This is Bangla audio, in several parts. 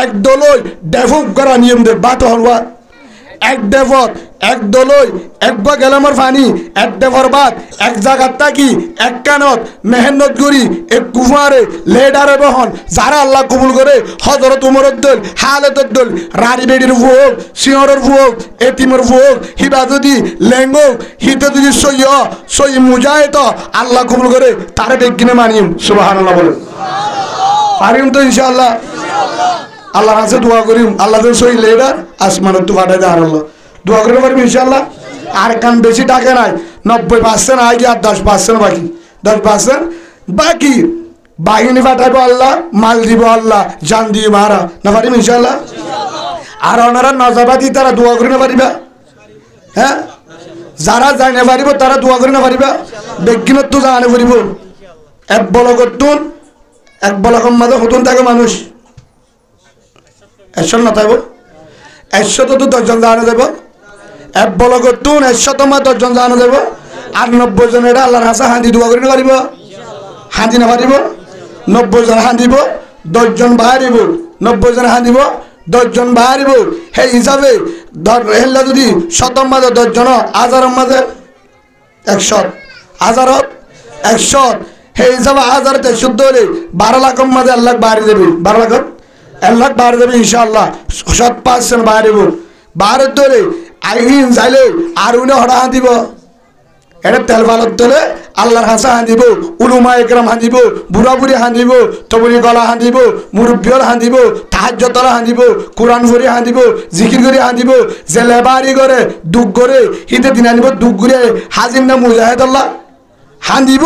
একদলই ডেভেলপ করা নিয়ম দে বাত হলওয়া এক ডেভর এক দলই একবা গেলামর ফানি এক ডেভর বাদ এক জায়গার তাকি এক কানত মেহনত করি এক কুফারে লেডারে বহন যারা আল্লাহ কবুল করে হজরত উমরের দল হালেতের দল রাড়ি বেডির ভুয়োগ সিংহরের ভুয়োগ এতিমের ভুয়োগ হিবা যদি লেঙ্গো হিতে যদি সই মুজাহিদ আল্লাহ কবুল করে তারে বেগিনে মানিম সুবহানাল্লাহ বলে পারিম তো ইনশাআল্লাহ আল্লাহর কাছে দোয়া করিম আল্লাহ তো সই লেডার আসমানের তো পাঠাই দেয় আল্লাহ দোয়া করতে পারবি ইনশাআল্লাহ আর কান বেশি টাকা নাই 90% আগে আর 10% বাকি 10% বাকি বাহিনী পাঠাইবো আল্লাহ মাল দিব আল্লাহ জান দিয়ে মারা না পারিম ইনশাআল্লাহ আর ওনারা নজাবাদি তারা দোয়া করে না পারিবা হ্যাঁ যারা যাই না পারিব তারা দোয়া করে না পারিবা বেগিনত তো জানে পারিব এক বলগতুন এক বলগম মাঝে হতুন থাকে মানুষ 100 না থাকবো 100 তো 10 জন জানা যাব এক বলগতুন 100 মা 10 জন জানা যাব আর 90 জন এটা আল্লাহর কাছে হাঁদি দোয়া করে না পারিব হাঁদি না পারিব 90 জন হাঁদিব 10 জন বাহারিব 90 জন হাঁদিব 10 জন বাহারিব সেই হিসাবে ধর হেল্লা যদি 100 মাঝে 10 জন 1000 মাঝে 100 1000 100 সেই হিসাবে 1000 তে শুদ্ধ হলে 12 লাখ মাঝে আল্লাহ বাড়ি দেবে 12 লাখ আল্লাহ বাড়ি দেবে ইনশাআল্লাহ 7% বাড়িব 12 ধরে আইন যাইলে আর উনি হড়া দিব এটা তেল ভালত ধরে আল্লাহর হাসা হাঁদিব উলুমা একরাম হাঁদিব বুড়া বুড়ি হাঁদিব তবলি গলা হাঁদিব মুরব্বিয়র হাঁদিব তাহাজ্জুদরা হাঁদিব কোরআন ভরি হাঁদিব জিকির করে হাঁদিব যে লেবারি করে দুঃখ করে হিতে দিন আনিব দুঃখ করে হাজির না মুজাহিদ আল্লাহ হাঁদিব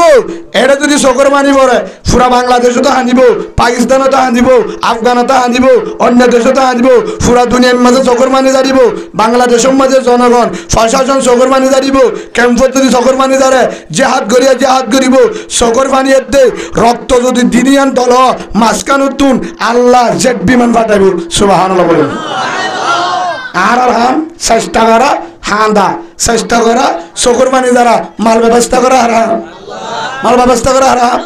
এটা যদি চকর মানি পড়ে পুরা বাংলাদেশতো হাঁদিব পাকিস্তানতো হাঁদিব আফগানতো হাঁদিব অন্য দেশতো হাঁদিব পুরা দুনিয়ার মাঝে চকর মানি দাঁড়িব বাংলাদেশের মাঝে জনগণ প্রশাসন চকর মানি দাঁড়িব ক্যাম্পত যদি চকর মানি দাঁড়ে জেহাদ করিয়া জেহাদ করিব চকর মানি এতে রক্ত যদি দিনিয়ান দল মাঝখানুতুন আল্লাহ জেট বিমান পাঠাইব সুবহানাল্লাহ বলেন আর হাম চেষ্টা করা হাঁদা চেষ্টা করা চকর মানি দ্বারা মাল ব্যবস্থা করা হারাম মাল ব্যবস্থা করা হারাম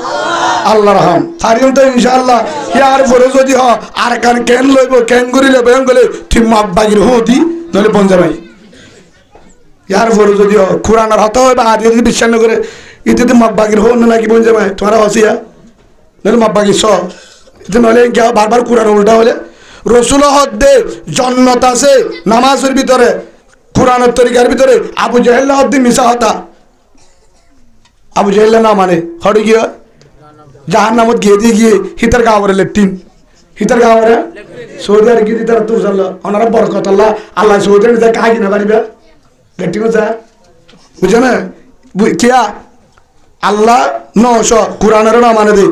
আল্লাহ রহম হারিম তো ইনশাআল্লাহ ইয়ার পরে যদি হ আর কান কেন লইব কেন করিলে বয়ন গলে তুই মাপ বাগির হতি নইলে পঞ্জাবাই ইয়ার পরে যদি হ কোরআনের হত হয় বা আদি যদি বিশ্বাস করে ইতে মাপ বাগির হো না নাকি পঞ্জাবাই তোমার হসিয়া নইলে মাপ বাগির স ইতে নইলে বারবার কোরআন উল্টা হলে রসুল হদ্দে জন্নত আছে নামাজের ভিতরে কোরআনের তরিকার ভিতরে আবু জাহেল হদ্দে মিশা হতা আবু জাহেল না মানে হড়ে গিয়ে জাহান নামত গিয়ে দিয়ে গিয়ে হিতার গাওয়ারে লেট্টিন হিতার গাওয়ারে সৌদি আর গিয়ে তারা তুর চাল্লা ওনারা বরকত আল্লাহ আল্লাহ সৌদি আর কাজ কিনা পারিবা লেট্টিনও যা বুঝে না কিয়া আল্লাহ নশ কোরআনের না মানে দে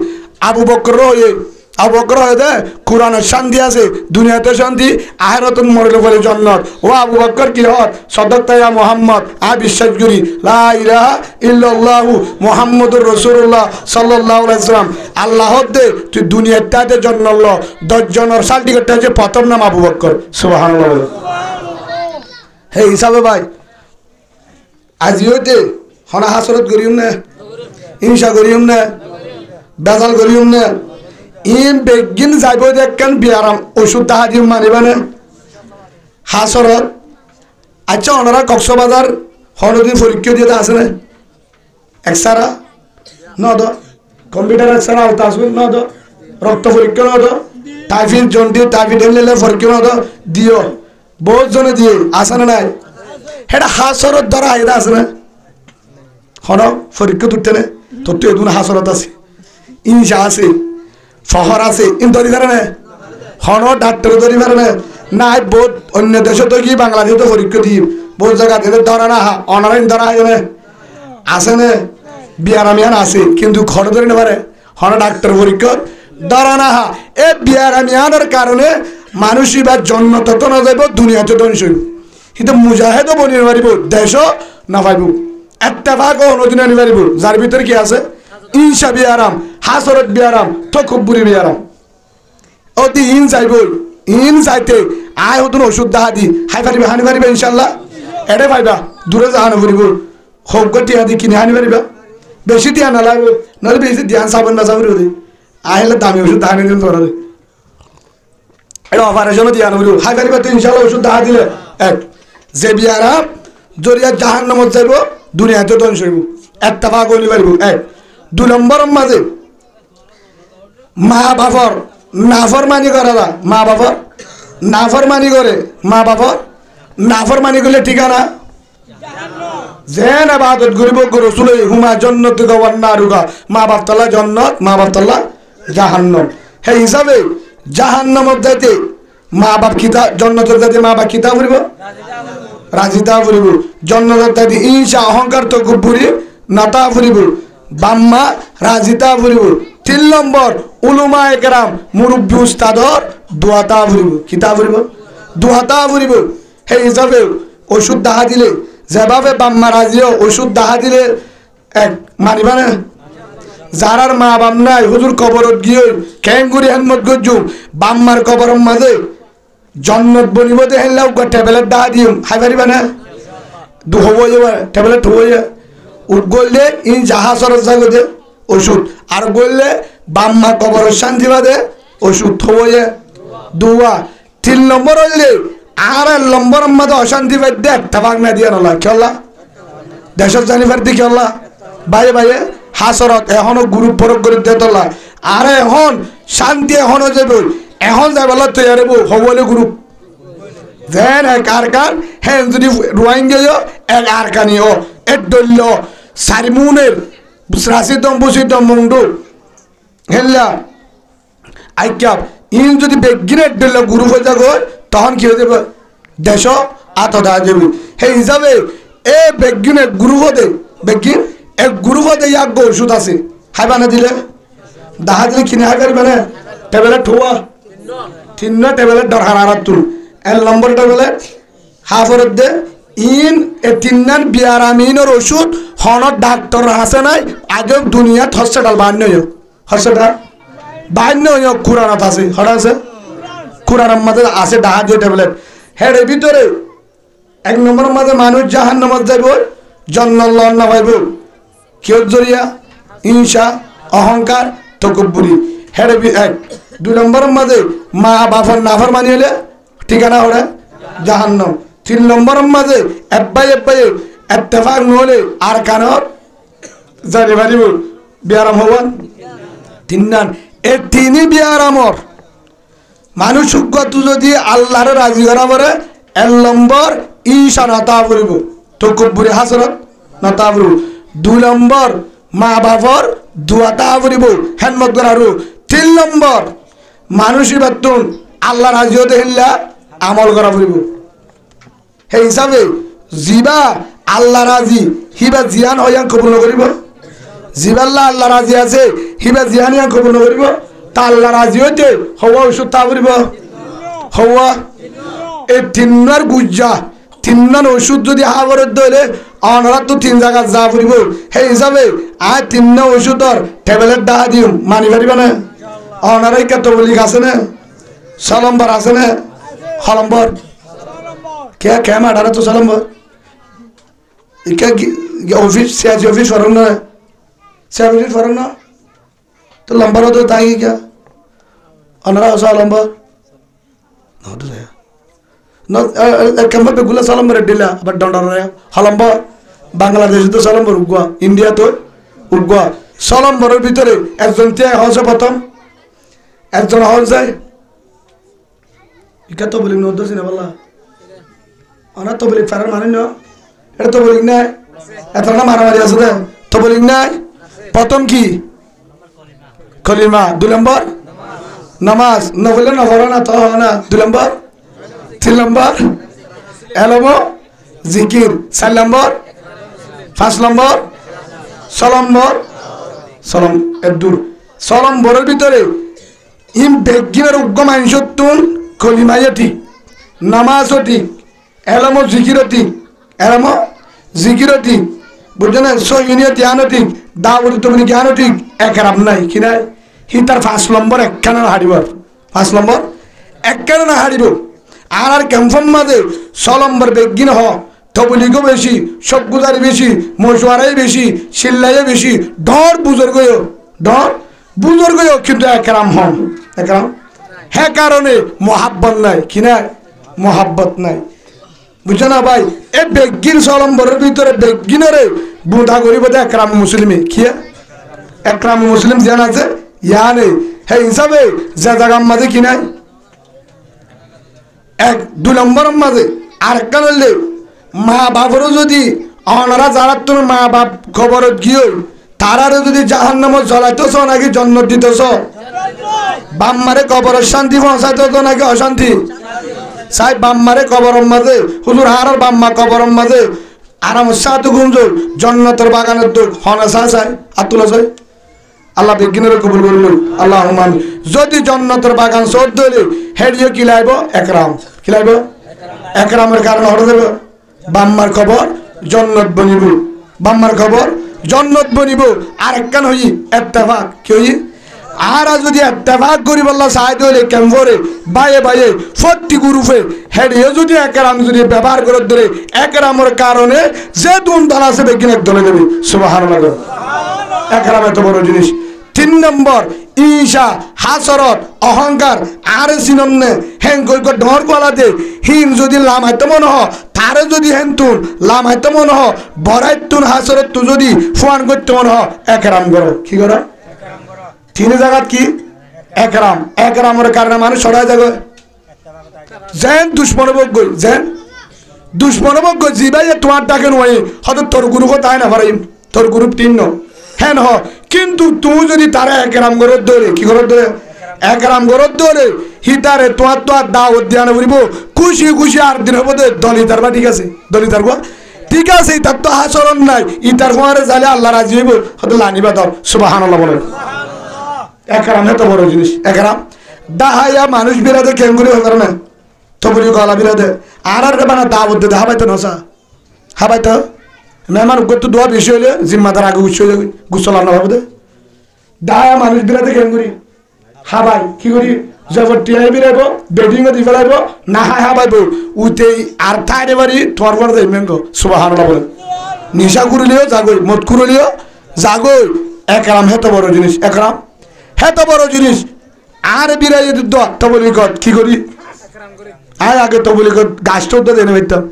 আবু বকর আবু বকর হয়ে দে কোরআনের শান্তি আছে দুনিয়াতে শান্তি আখিরাতে মরলে বলে জান্নাত ও আবু বকর কি হত সাদাকতা ইয়া মুহাম্মদ আ বিশ্বাস করি লা ইলাহা ইল্লাল্লাহু মুহাম্মাদুর রাসূলুল্লাহ সাল্লাল্লাহু আলাইহি ওয়াসাল্লাম আল্লাহ দে তুই দুনিয়াতে জন্নল 10 জনের সার্টিফিকেটটা যে প্রথম নাম আবু বকর সুবহানাল্লাহ হে হিসাবে ভাই আজিওতে হনা হাসরত করিম না হিংসা করিম না বেজাল করিম না ইম বেগিন যাইব দেখেন বিয়ারাম ওষুধ তাহা দিম মানিবে না হাসরত আচ্ছা ওনারা কক্সবাজার হনদিন পরীক্ষা দিয়ে আছে না এক্সারা নদ কম্পিউটার এক্সারা আলতা আসবে নদ রক্ত পরীক্ষা নদ টাইফিড জন্ডি টাইফিড এলে পরীক্ষা নদ দিও বহুত জনে দিয়ে আসে না নাই এটা হাসরত ধরা এটা আছে না হন পরীক্ষা তুলতে না তোর তো এদুন হাসরত আছে ইনসা আছে শহর আছে ইন ধরি পারে না হন ডাক্তার ধরি পারে না নাই বহুত অন্য দেশে তো কি বাংলাদেশে তো পরীক্ষা দিই বহুত জায়গা এদের ধরা না অনলাইন ধরা হয় না আছে না বিয়ারামিয়ান আছে কিন্তু ঘর ধরে না পারে হন ডাক্তার পরীক্ষা ধরা না এ বিয়ারামিয়ানের কারণে মানুষই বা জন্ম তত না যাইব দুনিয়াতে ধ্বংস হইব কিন্তু মুজাহিদও বনিয়ে পারিব দেশও না পাইব এত্তেফাকও অনুদিন আনি পারিব যার ভিতরে কি আছে ইনসা বিয়ারাম হাসরত বিয়ারাম তকব্বুরি বিয়ারাম অতি ইন যাইব ইন যাইতে আয় হতুন ওষুধ দাহা দি হাই পারিবে হানি পারিবে ইনশাল্লাহ এড়ে পাইবা দূরে যাহানো ফুরিব হোক টিয়া দি কিনে হানি পারিবা বেশি টিয়া না লাগবে নহলে বেশি ধ্যান চাবেন না চাবি আহলে দামি ওষুধ দাহানি দিন তোরা এটা অপারেশনও দিয়া নবো হাই পারিবা তো ইনশাল্লাহ ওষুধ দেখা দিলে এক যে বিয়ারা জরিয়া জাহান্নামত যাইব দুনিয়াতে ধ্বংস হইব একটা ভাগ হইতে পারিব এক 2 নম্বর মাঝে মা বাবার নাফরমানি করে না মা বাবার নাফরমানি করে মা বাবার নাফরমানি করলে ঠিকানা যেন আবাদত করিব রসুল হুমা জন্নত গওয়ান্নারুগা মা বাপ তাল্লা জন্নত মা বাপ তাল্লা জাহান্নাম সেই হিসাবে জাহান্নামত যাইতে মা বাপ কিতা জন্নতের যাইতে মা বাপ কিতা ফুরিব রাজিতা ফুরিব জন্নতের যাইতে ঈর্ষা অহংকার তকব্বুরি নাতা ফুরিব বাম্মা রাজিতা ফুরিব 3 নম্বর উলুমা একরাম মুরব্বী উস্তাদর দোয়াতা ফুরিব কিতা ফুরিব দোয়াতা ফুরিব সেই হিসাবে ওষুধ দেখা দিলে যেভাবে বাম্মা রাজিও ওষুধ দেখা দিলে এক মানিবা না যারার মা বাপ নাই হুজুর কবরত গিয়ে খেঙ্গুরি হেনমত গজু বাম্মার কবরের মাঝে জন্নত বনিব দেখাইলাও ট্যাবলেট দেখা দিম খাই পারিবা না হব ট্যাবলেট হব গললে ই যাহা সরস দে ওষুধ আর গললে বাম্মা কবরের শান্তি বাদে ওষুধ হব দুয়া 3 নম্বর হইলে আর নম্বর মাঝে অশান্তি পাই দে একটা ভাগ না দিয়ে নলা খেলা দেশের জানিবার দি খেলা বাইরে বাইরে হাসরত এখনো গ্রুপ ফরক করে দিয়ে তোলা আর এখন শান্তি এখনো যাবে এখন যাবেলা তৈরি হবলে গ্রুপ যেন এক আর কান হ্যাঁ যদি রোয়াইন গেল এক আর কানি ও এক দল্য সারিমুনের রাশিদম বুসিদম মুন্ডু হেল্লা আইক্যাপ ইন যদি বেগিনে এক দল্য গ্রুপ হয়ে যাবে তখন কি হয়ে যাবে দেশ আতদা যাবে সেই হিসাবে এ বেগিনে গ্রুপ হতে বেগিন এক গ্রুপ হতে ইয়াক ওষুধ আছে খাইবা না দিলে দেখা দিলে কিনে খাই পারবে না ট্যাবলেট হওয়া 3 ট্যাবলেট দরকার আর তুল 1 নম্বর ট্যাবলেট হাফরত দে ইন এ 3 বিয়ারামিনের ওষুধ হনত ডাক্তার আছে নাই আগে দুনিয়াত হসপিটাল বান্য হসপিটাল বান্য কুরানত আছে হঠাৎ আছে কুরানের মাঝে আছে ডাহা যে ট্যাবলেট হের ভিতরে 1 নম্বরের মাঝে মানুষ জাহান্নামত যাইব জন্নাত না পাইব কেউ জরিয়া হিংসা অহংকার তকব্বুরি হেরে এক 2 নম্বরের মাঝে মা বাপর নাফর মানি হলে ঠিকানা ওরা জাহান্নাম 3 নম্বরের মাঝে এব্বাই এত্তেফাক নহলে আর কানত জানি পারিব বিয়ারাম হবান 3 নান এই 3 বিয়ারামর মানুষ সুগত যদি আল্লাহর রাজি করা পরে 1 নম্বর ঈশা নাতা পড়িব তকব্বুরি হাসরত নাতা পড়িব 2 নম্বর মা বাপর দুয়াতা পড়িব হেনমত করারু 3 নম্বর মানুষই বাতুন আল্লাহ রাজি হতে হিল্লা আমল করা পড়িব সেই হিসাবে জিবা আল্লাহ রাজি হিবা জিয়ান হইয়ান কবুল করিব জিবাল্লাহ আল্লাহ রাজি আছে হিবা জিয়ান হইয়ান কবুল করিব তা আল্লাহ রাজি হইতে হওয়া ওষুধ তা পড়িব হওয়া এই 3 গুজ্জা 3 ওষুধ যদি হাবরত ধরে অনরা তো 3 জায়গা যা পড়িব সেই হিসাবে আর 3 ওষুধর ট্যাবলেট দেখা দিম মানি পারিবা না অনারাই কত বলি আছে না সলম্বর আছে না হলম্বর কে কে মাডারে তো সলম্বর ইকা অফিস সিয়াজি অফিস ফরম না সিয়াজি ফরম না তো লম্বর তো তাই কি অনারা সলম্বর নট রে no kamba be gula salam re dilla but dondor re halamba bangladesh to salam urugwa india to urugwa salam bor bitore ekjon te hoje prothom ekjon hol jay ika to boli no dosine balla ana to boli farar mane no eta to boli na eta na maramari asde to boli na prothom ki kalima 2 number namaz no bole na horana to na 2 number 3 number Elmo জিকির 4 নম্বর 5 নম্বর সলম্বর সলম এদুর সলম্বরের ভিতরে ইম বেগিনের উগ্র মানসতুন কলিমায়ে ঠিক নামাজও ঠিক এলমো জিকিরও ঠিক এলমো জিকিরও ঠিক বুঝছেন সহিনিয়ত জ্ঞানও ঠিক দাউদ তুমি জ্ঞানও ঠিক একরাম নাই কি নাই হি তার 5 নম্বর একখানা হারিব 5 নম্বর একখানা হারিব আর ক্যাম্পন মাঝে সলম্বর বেগিন হ তবলিগও বেশি সবগুজারি বেশি মশওয়ারাই বেশি সিল্লাইও বেশি ডর বুজুর্গও কিন্তু একরাম হন একরাম হে কারণে মোহাব্বত নাই কি নাই মোহাব্বত নাই বুঝছো না ভাই এ বেগিন সলম্বরের ভিতরে বেগিনরে বুধা করিব একরাম মুসলিমে কি একরাম মুসলিম জান আছে ইয়া নেই হে হিসাবে যে জায়গার মাঝে কি নাই এক 2 নম্বরের মাঝে আরেকটা হলে মা বাবারও যদি অনারা যারা তোর মা বাপ খবরত গিয়ে তারারও যদি জাহান্নামে জ্বলাইতেছ নাকি জন্নত দিতেছ বাম্মারে কবরের শান্তি পৌঁছাইতেছ নাকি অশান্তি সাই বাম্মারে কবরের মাঝে হুজুর হারার বাম্মা কবরের মাঝে আরাম সাথে গুঞ্জল জন্নতের বাগানের দোল হনা চাই আতুলা চাই আল্লাহ বিজ্ঞানের কবুল করল আল্লাহ মান যদি জন্নতের বাগান চোদ্দ হলে হেডিও কি লাইব একরাম কি লাইব একরামের কারণে হরে দেব বাম্মার খবর জন্নত বনিব বাম্মার খবর জন্নত বনিব আর একখান হই ইত্তেফাক কি হই আর যদি ইত্তেফাক করি বললা সাইদ হইলে কেমরে বাইয়ে বাইয়ে প্রতি গ্রুপে হেডিও যদি একরাম যদি ব্যবহার করে ধরে একরামের কারণে যে দুন দল আছে বিজ্ঞানের দলে দেবে সুবহানাল্লাহ একরাম এত বড় জিনিস 3 নম্বর ঈশা হাসরত অহংকার আর সিনন্নে হেন কই কো ডর গলাতে হিন যদি লামাইতে মন হ তারে যদি হেনতুন লামাইতে মন হ বরাইতুন হাসরত তু যদি ফুয়ান করতে মন হ একরাম করো কি করো একরাম করো 3 জায়গা কি একরাম একরামের কারণে মানুষ ছড়ায় যাবে যেন দুশমনবক গই যেন দুশমনবক গই জিবাই তোমার ডাকে নয় হয়তো তোর গুরু তাই না পারিম তোর গুরু 3 হেন হ কিন্তু তুই যদি তারা একরাম গরত ধরে কি গরত ধরে একরাম গরত ধরে হিতারে তোমার তো আর দাওয়াত দিয়া না বলিব খুশি খুশি আর দিন হবো দলিতার বা ঠিক আছে দলিতার গো ঠিক আছে তার তো আচরণ নাই ইতার ফোয়ারে যালে আল্লাহ রাজি হইব হয়তো লানিবা ধর সুবহানাল্লাহ বলে একরাম এত বড় জিনিস একরাম দাহাইয়া মানুষ বিরাদে কেঙ্গুলি হয়ে না তো বলি গলা বিরাদে আর বানা দাওয়াত দে হাবাইতে নসা হাবাইতে মেহমান গত দোয়া বেশি হলে জিম্মাদার আগে উৎস হয়ে গুসল আনা ভাবে দায়া মানুষ বিরাতে কেন করি হাবাই কি করি যখন টিয়াই বিরাইব বেডিংও দি ফেলাইব না হাই হাবাইব উতে আর থাইরে বাড়ি তোর পর দেয় মেঙ্গো সুবহানাল্লাহ বলে নিশা করলিও জাগই মদ করলিও জাগই একরাম হেত বড় জিনিস একরাম হেত বড় জিনিস আর বিরাই দোয়া তো বলি কত কি করি আর আগে তো বলি কত গাছটা তো দেনে হইতাম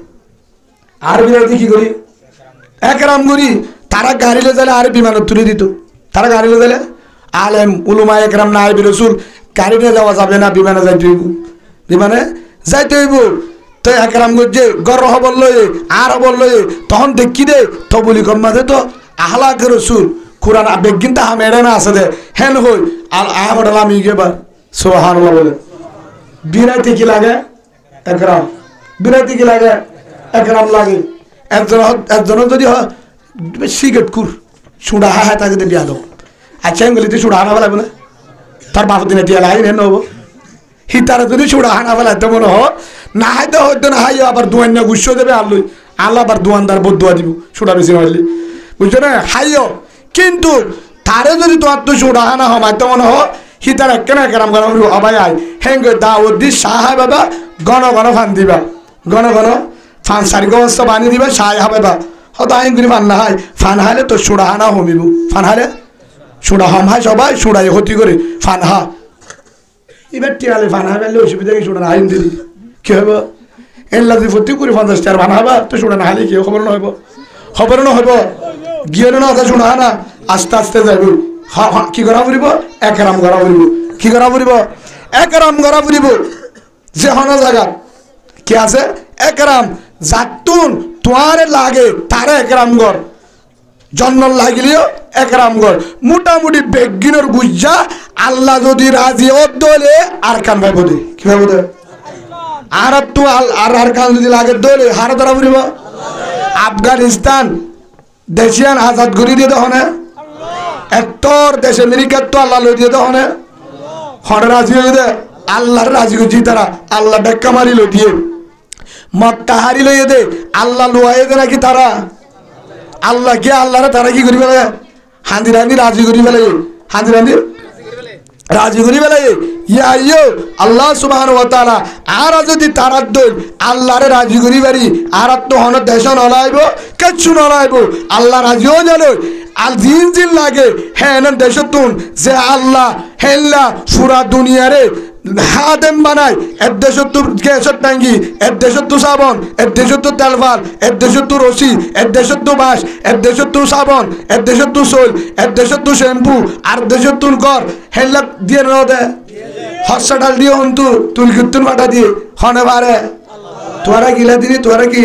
আর বিরাইতে কি করি একরাম করি তারা গাড়ি লে যালে আর বিমানত তুলে দিত তারা গাড়ি লে যালে আলেম উলুমা একরাম না আইবি রসুল গাড়ি নিয়ে যাওয়া যাবে না বিমানে যাইতে হইব বিমানে যাইতে হইব তো একরাম করছে গর হবল লয়ে আর হবল লয়ে তখন দেখি দে তো বলি কম মাঝে তো আহলাকে রসুল কোরআন বেগিন তা মেরে না আছে দে হেন হই আর আহমদ আলামি গেবার সুবহানাল্লাহ বলে বিরাইতে কি লাগে একরাম বিরাইতে কি লাগে একরাম লাগে একজন যদি সিগারেট কুর সুড়া হা তাকে দিয়া দাও আচ্ছা আমি বলি তুই সুড়া হানা ফেলাবো না তার বাপ দিনে দিয়া লাই নেন হবো হিতারে যদি সুড়া হানা ফেলাইতে মনে হ না হাইতে হইতো না হাইও আবার দোয়ান না গুচ্ছ দেবে আল্লুই আল্লাহ আবার দোয়ানদার বোধ দোয়া দিব সুড়া বেশি হইলি বুঝছো না হাইও কিন্তু তারে যদি তোমার তো সুড়া হানা হমাইতে মনে হ হিতার একখানে একরাম গরম হবাই আয় হেঙ্গ দাওয়াত দি সাহায় বাবা ঘন ঘন ফান দিবা ঘন ঘন ফান সারি অবস্থা বানিয়ে দিবে সাহায় হবে বা হয়তো আইন করি ফান না হয় ফান হাইলে তো সুড়া হানা হমিব ফান হাইলে সুড়া হম হাই সবাই সুড়াই হতি করে ফান হা এবার টিয়ালে ফান হাই পেলে অসুবিধা কি সুড়া আইন দিদি কি হইব এল্লা যদি ভর্তি করে 50 টাকা ফান হাবা তো সুড়া না হাইলে কি খবর না হইব খবর না হইব গিয়ে না কথা শুনা না আস্তে আস্তে যাইব কি করা ফুরিব একরাম করা ফুরিব কি করা ফুরিব একরাম করা ফুরিব যে হন জায়গা কি আছে একরাম জাতুন তোয়ারে লাগে তারে একরাম কর জন্ম লাগিলেও একরাম কর মোটামুটি বেগিনের বুঝা আল্লাহ যদি রাজি দলে আর কান ভাই বলে কি ভাই বলে আর তো আর কান যদি লাগে দলে হার ধরা ফুরিব আফগানিস্তান দেশিয়ান আজাদ করি দিয়ে দহনে এত্তর দেশ আমেরিকার তো আল্লাহ লই দিয়ে দহনে হন রাজি হয়ে দে আল্লাহর রাজি করছি তারা আল্লাহ বেক্কা মারি লই দিয়ে মক্কা হারি লইয়ে দে আল্লাহ লুয়াইয়ে দে নাকি তারা আল্লাহ কে আল্লাহরে তারা কি করি ফেলে হান্দি রান্দি রাজি করি ফেলে হান্দি রান্দি রাজি করি ফেলে ইয়া ইয়ো আল্লাহ সুবহানাহু ওয়া তাআলা আর যদি তারার দল আল্লাহরে রাজি করি পারি আর তো হন দেশ নলাইব কিচ্ছু নলাইব আল্লাহ রাজিও জানো আর জিন লাগে হ্যাঁ দেশ তুন যে আল্লাহ হেল্লা পুরা দুনিয়ারে হাতেম বানায়, এর দেশত্তর গ্যাসের ট্যাঙ্কি, এর দেশত্তর সাবন, এর দেশত্তর তেলফাল, এর দেশত্তর রশি, এর দেশত্তর বাঁশ, এর দেশত্তর সাবন, এর দেশত্তর সোল, এর দেশত্তর শ্যাম্পু, আর দেশত্তর কর হেল্লা দিয়ে ন দে হসপিটাল দিয়ে হন্তু তুর্কির মাটা দিয়ে হনে পারে তোরা গিলা দিনি তোরা কি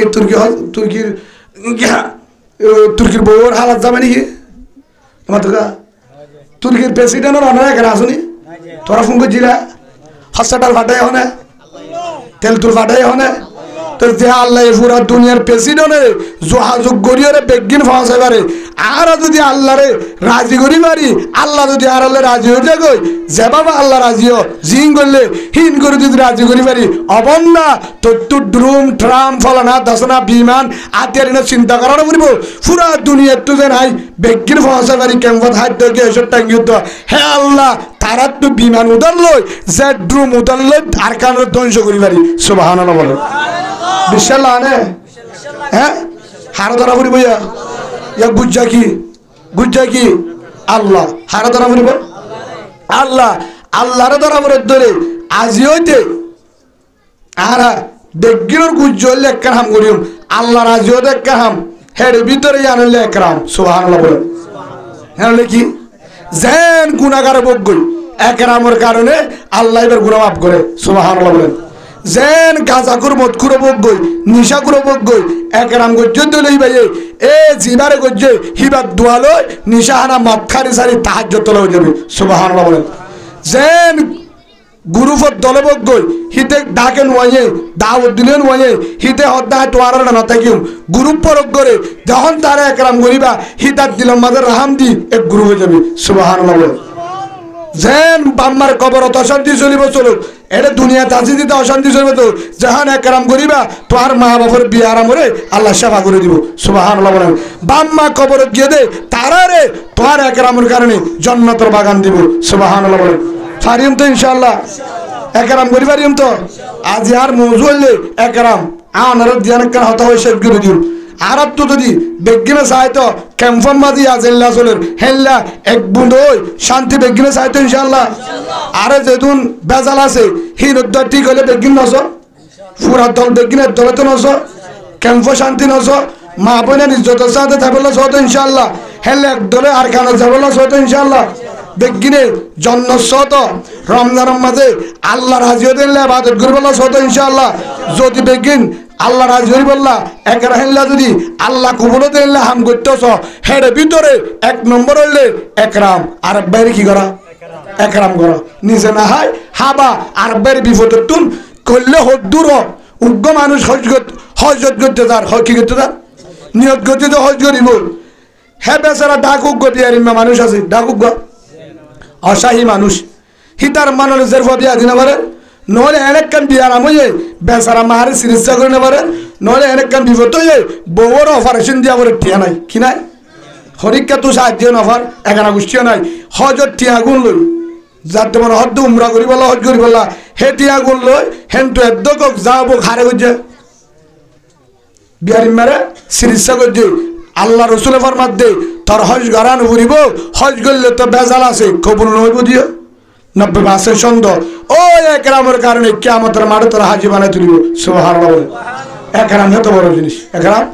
তুর্কির বউর হালাত যাবে নাকি তোমার তুর্কির প্রেসিডেন্টের অনেক এখানে আসুনি তোরা ফোন করছিলা হসপিটাল ফাটাই হনে তেল তুল ফাটাই হনে তো যে আল্লাহ পুরা দুনিয়ার প্রেসিডেন্টে যোগাযোগ করিয়ে বেগিন ফাঁসাই পারে আর যদি আল্লাহরে রাজি করি পারি আল্লাহ যদি আর আল্লাহ রাজি হয়ে যায় যেভাবে আল্লাহ রাজি হ জিন করলে হিন করে যদি রাজি করি পারি অবন্যা তো ড্রুম ট্রাম ফলানা দশনা বিমান আত্যারিনা চিন্তা করানো করিব পুরা দুনিয়ার তো যে নাই বেগিন ফাঁসাই পারি কেমন হাত ধরে এসব টাঙ্গি হতো হে আল্লাহ তারা তো বিমান উদার লই যে ড্রুম উদার লই আর কানের ধ্বংস করি পারি সুবহানাল্লাহ বলো বিশ্বাস লানে হ্যাঁ হারা ধরা করিব ইয়া গুজ্জা কি আল্লাহ হারা ধরা করিব আল্লাহ আল্লাহরে ধরা করে ধরে আজি হইতে আর বেগিনোর গুজ্জ হইলে একটা হাম করিম আল্লাহ রাজি হতে একটা হাম হের ভিতরে আনলে একরাম সুবহানাল্লাহ বলে হ্যাঁ কি যেন গুনাহগার বকগই একরামের কারণে আল্লাহ এবার গুনাহ মাফ করে সুবহানাল্লাহ বলেন যেন গাঁজা করে মদ করে বকগই নিশা করে বকগই একরাম গজ্জে দলই ভাই এ জিবারে গজ্জে হিবাত দোয়ালো নিশা হানা মদ খারি সারি তাহাজ্জুদ তোলা হয়ে যাবে সুবহানাল্লাহ বলেন যেন গুরুফত দলে বকগই হিতে ডাকে নোয়ে দাওয়াত দিলেন নোয়ে হিতে হদ্দায় তোয়ার না থাকিম গ্রুপ পরক করে যখন তারা একরাম করিবা হিতাত দিলাম মাদের রাহাম দি এক গুরু হয়ে যাবে সুবহানাল্লাহ বলেন যেন বাম্মার কবরত অশান্তি চলিব চলুক এটা দুনিয়া তাজি দিতে অশান্তি চলবে তো যাহান একরাম করিবা তোর মা বাবার বিয়ে আরাম করে আল্লাহ সেবা করে দিব সুবহানাল্লাহ বলেন বাম্মা কবরত গিয়ে দে তারা রে তোর একরামের কারণে জান্নাতের বাগান দিব সুবহানাল্লাহ বলেন পারিম তো ইনশাআল্লাহ একরাম করি পারিম তো আজ আর মৌজু হইলে একরাম আনার ধ্যান কান হতা হয়ে শেষ করে দিও আর তো যদি বেগিনে চাইতো ক্যাম্পন মাদি আজেল্লা চলের হেল্লা এক বুন্দ শান্তি বেগিনে চাইতো ইনশাআল্লাহ আরে যেদিন বেজাল আছে হিরোদ্দ ঠিক হলে বেগিন নস পুরা দল বেগিনের দলে তো নস ক্যাম্প শান্তি নস মা বোনের ইজ্জতের সাথে থাকলে সত ইনশাআল্লাহ হেল্লা এক দলে আর খানা যাবলা সত ইনশাআল্লাহ বেগিনে জন্ম সত রমজানের মাঝে আল্লাহ রাজি হতে ইবাদত করবলা সত ইনশাআল্লাহ যদি বেগিন আল্লাহ রাজি হই বললা একরা হেল্লা যদি আল্লাহ কবুল দিল্লা হাম করতেছ হের ভিতরে এক নম্বর হইলে একরাম আর বাইরে কি করা একরাম করা নিজে না হয় হাবা আর বাইরে বিপদের তুন করলে হদ্দুর উগ্র মানুষ হজত করতে তার কি করতে তার নিয়ত করতে তো হজ করিব হে বেচারা ডাকুক গো বিয়ারিমা মানুষ আছে ডাকুক গো অসাহী মানুষ হিতার মানুষ জের বিয়া দিনে পারে নহলে এনেকান বিয়ার আময়ে বেচারা মারে চিকিৎসা করে নেবারে নহলে এনেকান বিপদ হয়ে বউর অপারেশন দিয়া করে টিয়া নাই কি নাই হরিকা তো সাহায্য নফার এখানা গোষ্ঠীও নাই হজর টিয়া গুণ লই যার তোমার হদ্দ উমরা করি বলা হজ করি বলা হে টিয়া গুণ লই হেন তো এদ্দক যাবো হারে করছে বিয়ারি মারে চিকিৎসা করছে আল্লাহ রসুলের ফরমাত দে তোর হজ গড়ান ঘুরিব হজ করলে তো বেজাল আছে কবুল নইব দিও 90% সন্দেহ ওই একরামের কারণে কিয়ামতের মাঠে তোরা হাজি বানাই তুলিব সুবহানাল্লাহ বলে একরাম হেত বড় জিনিস একরাম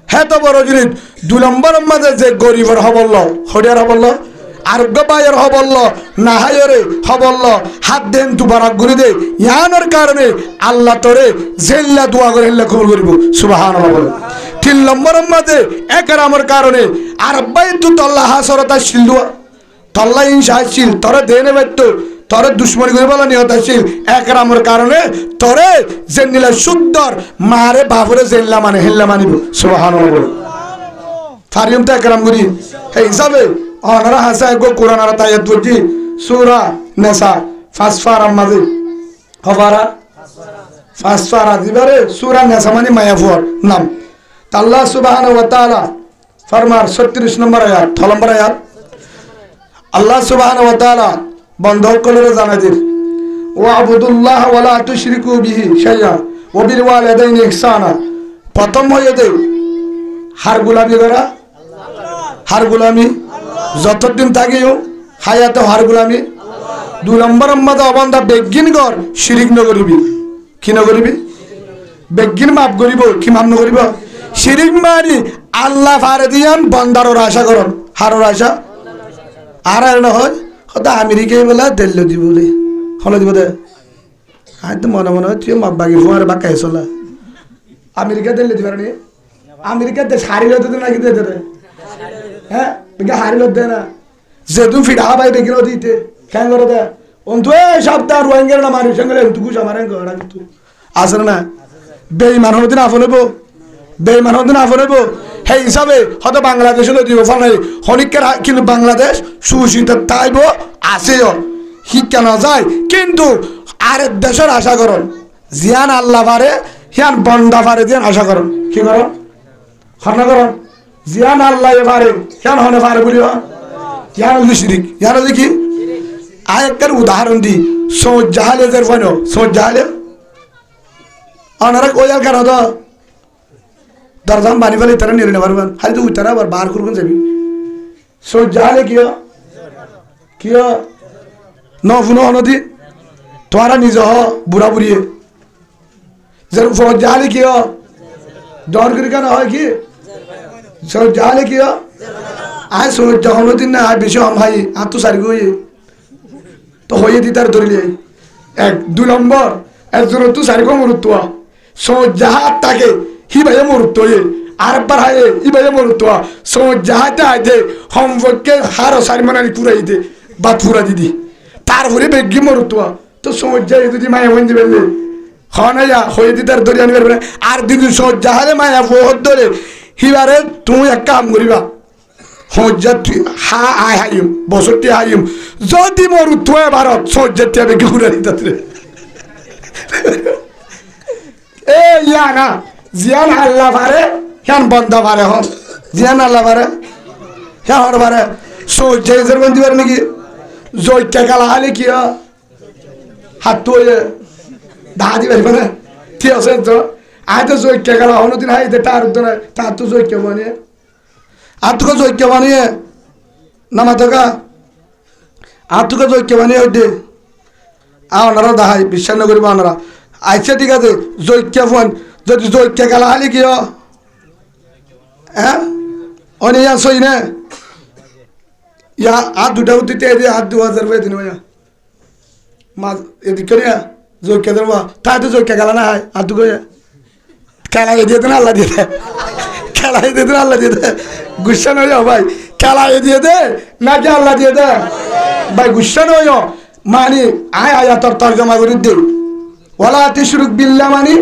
হেত বড় জিনিস 2 নম্বরের মাঝে যে গরিবের হবল্ল হরিয়ার হবল্ল আর গবায়ের হবল্ল নাহায়রে হবল্ল হাত দেন তু বারাক গুলি দে ইয়ানোর কারণে আল্লাহ তোরে জেল্লা দোয়া করে হেল্লা কবুল করিব সুবহানাল্লাহ বলে 3 নম্বরের মাঝে একরামের কারণে আর বাইতু আল্লাহ হাসরতা শিলদুয়া তল্লা ইনশাআল্লাহ তোরে দেনে বাইতো তোরে দুশ্মনী করে বলা নিহত আসছিল একরামের কারণে তোরে জেনিলা সুন্দর মারে বাবরে জেল্লা মানে হেল্লা মানিব সুবহানাল্লাহ বলে ফারিয়ম তো একরাম করি এই হিসাবে অনারা হাসা গো কোরআন আর তায়াত বলছি সূরা নিসা ফাসফারা মাঝে হবারা ফাসফারা দিবারে সূরা নিসা মানে মায়াফুর নাম আল্লাহ সুবহানাহু ওয়া তাআলা ফরমার 36 নম্বর আয়াত 6 নম্বর আয়াত আল্লাহ সুবহানাহু ওয়া তাআলা বন্ধ করে জানা দিন ওয়াবুদুল্লাহ ওয়ালা তুশরিকু বিহি শাইআ ওয়া বিল ওয়ালিদাইনি ইহসানা প্রথম হয়ে দে হার গোলামি করা হার গোলামি যতদিন থাকিও হায়াতে হার গোলামি দুই নম্বর মধ্যে অবন্ধা বেগিন কর শিরিক নগরিবি কি নগরিবি বেগিন মাপ করিব কি মাপ নগরিব শিরিক মারি আল্লাহ ফারে দিয়ান বন্দারর আশা করন হারর আশা আর নহয় হয়তো আমেরিকায় বলে দিল্লি দিব বলে হলো দিব দে আজ তো মনে মনে হয় তুই মাপ বাগি ফোয়ার বাক্কাই চলা আমেরিকা দিল্লি দিবার নি আমেরিকা দেশ হারিল তো নাকি দে দে হ্যাঁ বিঘা হারিল দে না যেহেতু ফিডা পাই দেখি দিতে কেন করে দে অন্তু এ সপ্তাহ রোহিঙ্গার না মারি সঙ্গে তুকু আমার কিন্তু আসলে না বেইমান হতে না ফলব বেইমান হতে না ফলব সেই হিসাবে হয়তো বাংলাদেশ দিব ফলে হনিকের কিন্তু বাংলাদেশ সুশীত তাইব আছেও শিক্ষা না যায় কিন্তু আরেক দেশের আশা করন জিয়ান আল্লাহ পারে হিয়ান বন্দা পারে দিয়ান আশা করন কি করন হনা করন জিয়ান আল্লাহ পারে হিয়ান হনে পারে বলি হিয়ান হলি শিরিক হিয়ান হলি কি আরেকটার উদাহরণ দি সৌদ জাহালে দের ফোন সৌদ জাহালে অনারা কই আর কেন তো দরজাম বানি ফেলে তারা নিয়ে পারবেন খালি তো উত্তরা আবার বার করবেন যাবি সৌদ জাহালে কি নফুনো নদী তোমারা নিজ হ বুড়া বুড়িয়ে যেরকম সৌদ জাহালে কি ডর করে কেন হয় কি সৌদ জাহালে কি আয় সৌদ যখন দিন না আয় বেশি হম ভাই আর তো সারি গই তো হয়ে দি তার ধরিলে এক দুই নম্বর একজন তো সারি কম মরুত্ব সৌদ জাহাজ তাকে হি ভাই মরুত্ব আরেকবার হায় ই ভাই মরুত্ব সৌদ জাহাজে আইতে সম্পর্কে হারো সারি মানানি পুরাই দে বা পুরা দিদি তারপরে বেগি মরুত্ব তো সৌদ জাহাজ যদি মায়া হয়ে দিবে হনাইয়া হয়ে দি তার ধরে আনিবার আর দিন সৌদ জাহাজে মায়া বহুত ধরে হিবারে তুমি এক কাম করিবা হজ্জাতি হা আই হাইম বছরটি হাইম যদি মরু তুই ভারত সজ্জাতি আমি ঘুরে দিতে এ ইয়া না জিয়ান আল্লাহ পারে হিয়ান বন্ধা পারে হন জিয়ান আল্লাহ পারে হিয়ান হর পারে সজ্জাইজের বন্ধি পারে নাকি জৈত্যা গালা হালে কি হাত তো দা দি পারিব না ঠিক আছে তো আয় তো জৈত্যা গালা হনদিন হাই দে তার উদ্দনে তার তো জৈত্য মানে আতুকে জৈক্য বানিয়ে নামাতকা আতুকে জৈক্য বানিয়ে হইতে আনারা দাহাই বিশ্বাস না করিব আনারা আচ্ছা ঠিক আছে জৈক্য ফোন যদি জৈক্য গেলা হালি কি হ্যাঁ অনে সই না ইয়া আর দুটা উত্তিতে হাত 2000 রুপিয়া দিন ভাইয়া মা এদিক করিয়া জৈক্য দেবো তাই তো জৈক্য গেলা না হয় আর দুটো খেলা দিয়ে দেন আল্লাহ দিয়ে দেয় খেলাই দিয়ে দেন আল্লাহ দিয়ে দে গুসা নয় ভাই খেলাই দিয়ে দে নাকি আল্লাহ দিয়ে দে ভাই গুসা নয় মানি আয় আয়া তোর তর্জমা করে দে ওলা তিশরুক বিল্লাহ মানি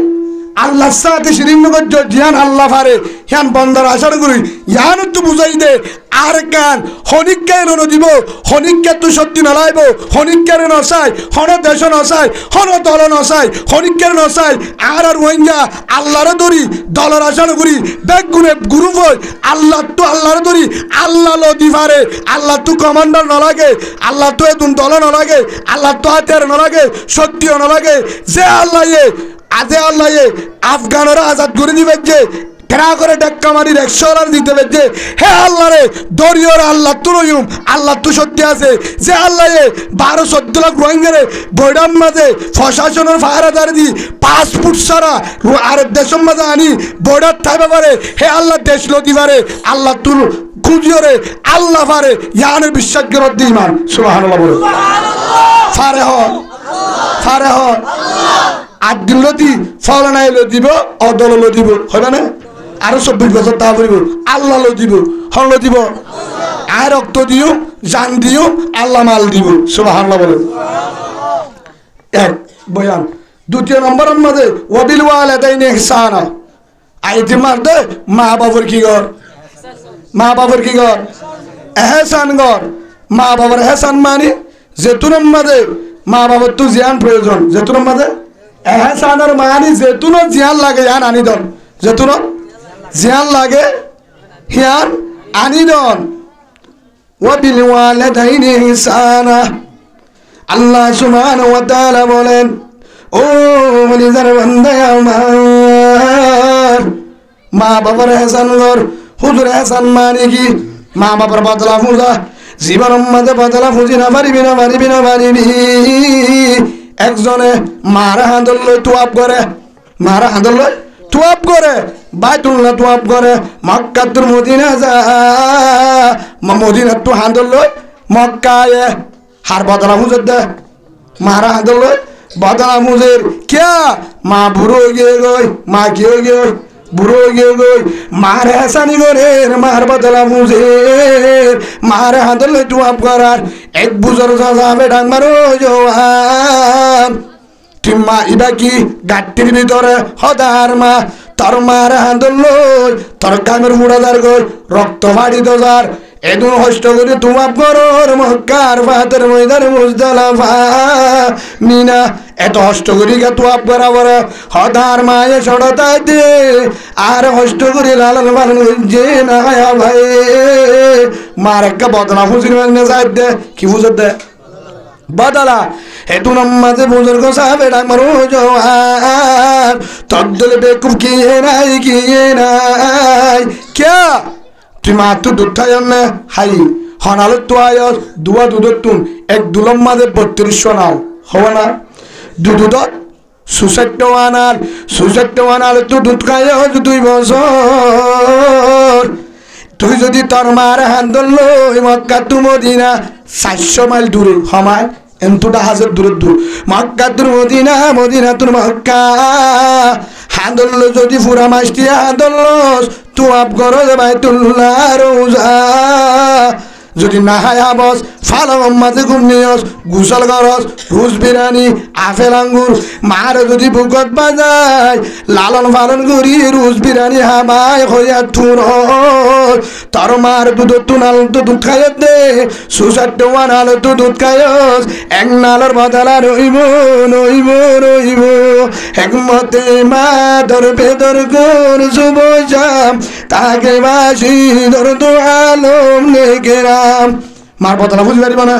আল্লাহর সাথে শিরিক নগর জিয়ান আল্লাহ পারে হিয়ান বন্দার আশার করি ইয়ান তো বুঝাই দে আর গান হনিকায় ন দিব হনিকা তো সত্যি নলাইব হনিকার নসাই হন দেশ নসাই হন দল নসাই হনিকার নসাই আর রোহিঙ্গা আল্লাহর দরি দলের আশার করি বেগ গুনে গ্রুপ হয় আল্লাহ তো আল্লাহর দরি আল্লাহ লদি পারে আল্লাহ তো কমান্ডার নলাগে আল্লাহ তো এতুন দল নলাগে আল্লাহ তো হাতিয়ার নলাগে শক্তিও নলাগে যে আল্লাহ আজে আল্লাহ আফগানরা আজাদ করে দিবে যে কেনা করে ডাক্কা মারির 100 দিতে যে হে আল্লাহ রে দরিয়র আল্লাহ তো রইম আল্লাহ তো সত্যি আছে যে আল্লাহ 12-14 লাখ রোহিঙ্গারে বৈডাম মাঝে প্রশাসনের ফায়ারাদার দি 5 ফুট সারা আর দেশের মাঝে আনি বর্ডার থাকবে পারে হে আল্লাহ দেশ লদি পারে আল্লাহ তুল খুঁজিওরে আল্লাহ পারে ইয়ানের বিশ্বাস গরত দি ইমান সুবহানাল্লাহ বলে ফারে হন আট দিন লদি ফলনাই দিব অদল দিব হয় না আরো 24 বছর তা বলিব আল্লাহ দিব হল দিব আর রক্ত দিও জান দিও আল্লাহ মাল দিব সুবহানাল্লাহ বলে এক বয়ান দ্বিতীয় নম্বরের মধ্যে ওয়াবিল ওয়ালিদাইনি ইহসানা আইতে মারতে মা বাবার কি গর এহসান গর মা বাবার এহসান মানে যেতুনের মধ্যে মা বাবার তো জিয়ান প্রয়োজন যেতুনের মধ্যে এহসানের মানে যেতুনো জিয়ান লাগে ইয়ান আনি দন যেতুনো জিয়ান লাগে হিয়ান আনি দন ওয়াবিল ওয়ালিদাইনি ইহসানা আল্লাহ সুবহানাহু ওয়া তাআলা বলেন ও মনিজার বান্দা আমার মা বাবার এহসান কর হুজুর এহসান মানে কি মা বাবার বদলা মুজা জীবন মাঝে বদলা ফুজি না পারিবি না পারিবি না পারিবি একজনে মারা হাঁদল লই তুয়াব করে মারা হাঁদল লই তুয়াব করে বাইতুল্লাহ তুয়াব করে মক্কা তোর মদিনা যা মদিনা তু হাঁদল লই মক্কায় হার বদলা ফুজত দে মারা হাঁদল লই বদলা মুজের क्या माँ बुरो गे गई माँ क्यों गई बुरो गे गई मार ऐसानी गोरे मार बदला मुझे मार हाथल तू आप करार एक बुजुर्ग साहब डांग मारो जवान टिम्मा इबा की गाट्टिर ভিতরে হদার মা তোর মার হাঁদল তোর কামের মুড়াদার গই রক্ত ফাড়ি দজার এদুন হষ্ট করে তোমার গরর মক্কার ফাতের ময়দার মুজদালাফা মিনা এত হষ্ট করি গে তুয়াব বরাবর হদার মায়ে সড়তাই দে আর হষ্ট করে লালন পালন যে না ভাই মার একটা বদলা ফুজির মানে যাই দে কি বুঝত দে বদলা হেতু নামাজে বুজুর্গ সাহেব ডাক মারো জওয়ান তদ্দলে বেকুব কি নাই क्या তুই মা তো দুটাই না হাই হনাল তো আয়স দুয়া দুদতুন এক দুলম মাঝে 32 নাল হওয়া না দুদুদ সুসেট্টওয়ানাল তো দুধ খায় 2 বছর তুই যদি তোর মার হাঁদল লই মক্কা তু মদিনা 400 মাইল দূরে হমায় এন্তটা হাজার দূরে দূর মক্কা তোর মদিনা মদিনা তোর মক্কা হাঁদল যদি ফুরা মাসটি হাঁদল তু আপ করো বাইতুল্লাহ রোজা যদি না হায় আবস ফালো মাঝে ঘুমিয়স গুসল করস রুজ বিরানি আপেল আঙ্গুর মার যদি বুকত বাজায় লালন পালন করি রুজ বিরানি হাবায় হইয়া থুর তোর মার দুধ তুনাল তো দুধ খাইয়ে দে সুসাট্টো আনাল তো দুধ খাইয়স এক নালর বদলা রইব রইব রইব একমতে মা ধর বেদর কোন শুভজাম তাকে বাসি ধর তো আলম নেকেরাম মার বদলা বুঝি পারিব না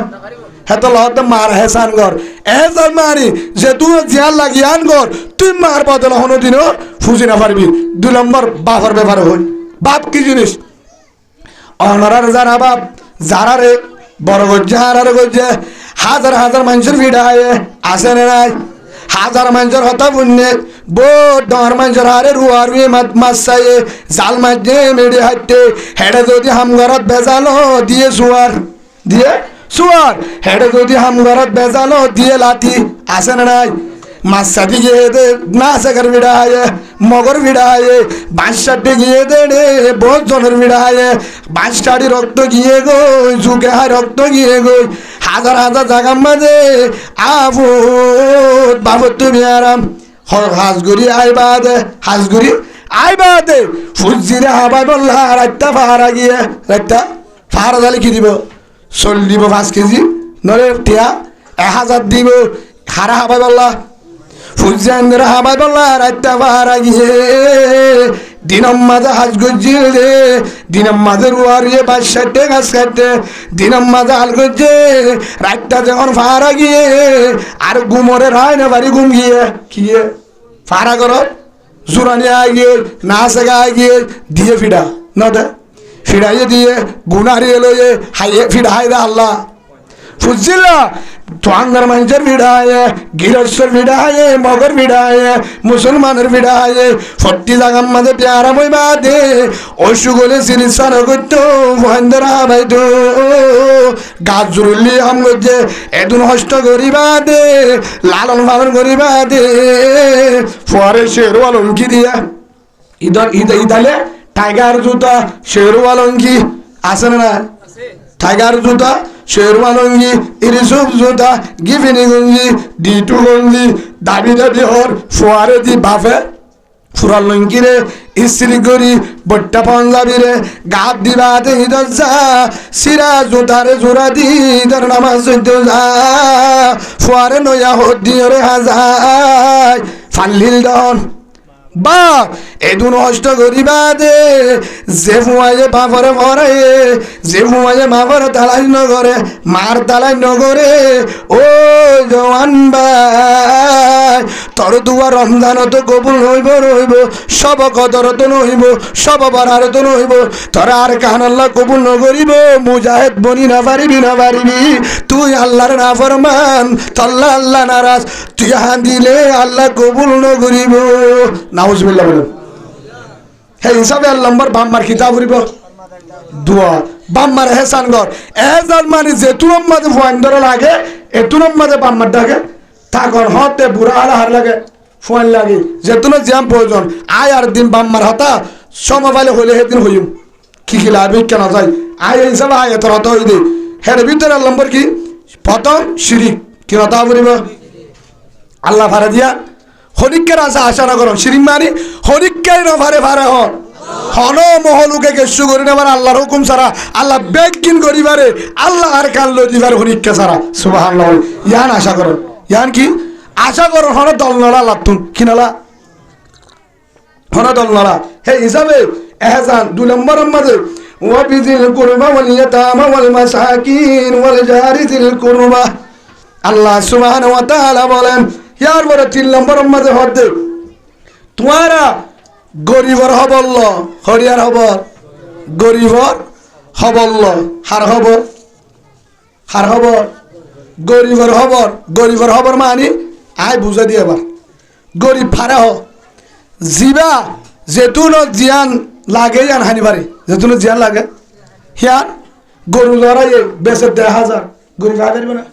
হেতো লত মার হেসান গর এসান মারি যে তুই জিয়ান লাগিয়ান গর তুই মার বদলা হনো দিন ফুজি না পারবি 2 নম্বর বাপর ব্যাপার হই বাপ কি জিনিস অনরার যারা বাপ যারা রে বড় গজ্জে হারার গজ্জে হাজার হাজার মানুষের ভিড়ায় আসে নাই হাজার মানুষের হতা বুঝনে বোট ডর মানুষের হারে রুয়া রুয়ে মাসায়ে জাল মাঝে মেডে হাঁটতে হেডে যদি হামগরত বেজালো দিয়ে সুয়ার হেডে যদি হামগরত বেজালো দিয়ে লাঠি আসে নাই মাসাটি গিয়ে দে নাচের ভিড়ায় মগর ভিড়ায় বাঁশাটি গিয়ে দে রে বহুত জনের ভিড়ায় বাঁশটাটি রক্ত গিয়ে গই যুগে হায় রক্ত গিয়ে গই হাজার হাজার জায়গার মাঝে আবুত বাবুত তুমি আরাম হাজগুড়ি আইবাদে ফুজিরে হাবাই বললা রাইতা ফাহারা গিয়ে রাইতা ফাহারা দিলে কি দিব 5 কেজি নলে টিয়া 1000 দিব হারা হাবাই বললা ফুজিয়ানদের হাবাই বললা রাইতা ফাহারা গিয়ে দিনম মাঝে হাজ গজ্জিল রে দিনম মাঝে রুয়ারিয়ে 62 গাছ কাটতে দিনম মাঝে হাল গজ্জে রাইতা যখন ফাহারা গিয়ে আর গুমরে রায় না বাড়ি গুম গিয়ে ফারা করো জুরানি গিয়ে নাচে গিয়ে দিয়ে ফিডা ন দে ফিডাইয়ে দিয়ে গুনারি এলোয়ে হাইয়ে ফিডাই দে আল্লাহ ফুজিলা তোয়াঙ্গার মানুষের ভিড়ায় গৃহস্থর ভিড়ায় মগর ভিড়ায় মুসলমানের ভিড়ায় 40 জায়গার মাঝে পেয়ারা বই বাদে অসুগলে সিরিসার করতো মহেন্দ্র হাবাইতো গাছ জুরুলি হাম করছে এদুন হষ্ট করিবা দে লালন পালন করিবা দে পরে শেরওয়ালঙ্কি দিয়া ইদালে টাইগার জুতা শেরওয়ালঙ্কি আছে না টাইগার জুতা শেরওয়ালঙ্গি ইরিসুফ জুতা গিফিনি গঞ্জি ডিটু গঞ্জি দাবি হর ফোয়ারে দি বাফে ফুরাল লঙ্কিরে ইস্ত্রি করি বট্টা পাঞ্জাবি রে গাপ দিবা দে যা সিরা জুতারে জোড়া দি ধর নামাজ যা ফোয়ারে নয়া হদি রে হাজাই ফাল্লিল দন বা এদু নষ্ট করিবা দে যে ফুয়াইয়ে বাপরে ভরে যে ফুয়াইয়ে বাপরে তালাই নগরে মার তালাই নগরে ও জওয়ান ভাই তোর দুয়া রমজান তো কবুল হইব রইব সব কদর তো নইব সব বারার তো নইব তোর আর কান আল্লাহ কবুল নগরিব মুজাহিদ বনি না পারিবি তুই আল্লাহর না ফরমান তল্লা আল্লাহ নারাজ তুই হান দিলে আল্লাহ কবুল নগরিব নাউজুবিল্লাহ বলেন হে হিসাবে আল্লাহর বাম্মার খিতাব করিব দোয়া বাম্মার হেসান গর এজান মানে যে তুরম মাঝে ফুয়াইন্দর লাগে এ তুরম মাঝে বাম্মার ডাকে তাকর হতে বুড়া হারা হার লাগে ফুয়াইন লাগে যে তুনো জ্যাম প্রয়োজন আয় আর দিন বাম্মার হতা সমবাইলে হইলে সেদিন হইম কি লাগবে কেন যাই আয় হিসাবে আয় তোর হতা হই দে হের ভিতরে আল্লাহর কি প্রথম শিরিক কি হতা করিব আল্লাহ ফারা দিয়া হরিকের আশা না করো শিরিক মানি হরিকের নভারে ভারে হন হন মহলুকে কেসু করি নেবার আল্লাহর হুকুম ছাড়া আল্লাহ বেগিন করিবারে আল্লাহ আর কান লই দিবার হরিককে ছাড়া সুবহানাল্লাহ ইয়ান আশা করো ইয়ান কি আশা করো হন দল নলা লাতুন কি নলা হন দল নলা হে হিসাবে এহসান 2 নম্বর মধ্যে ওয়াবিজিল কুরবা ওয়াল ইয়াতামা ওয়াল মাসাকিন ওয়াল জারি যিল কুরবা আল্লাহ সুবহানাহু ওয়া তাআলা বলেন ইয়ার বড় 3 নম্বর মধ্যে হতে তোমারা গরিবর হবল্ল হরিয়ার হবর গরিবর হবল্ল হার হবর গরিবর হবর মানে আয় বুঝা দিয়ে এবার গরিব ফারা হ জিবা যেতুন জিয়ান লাগে জান হানি পারে যেতুন জিয়ান লাগে হিয়ান গরু লড়াই বেচে 10,000 গরিব হাজার না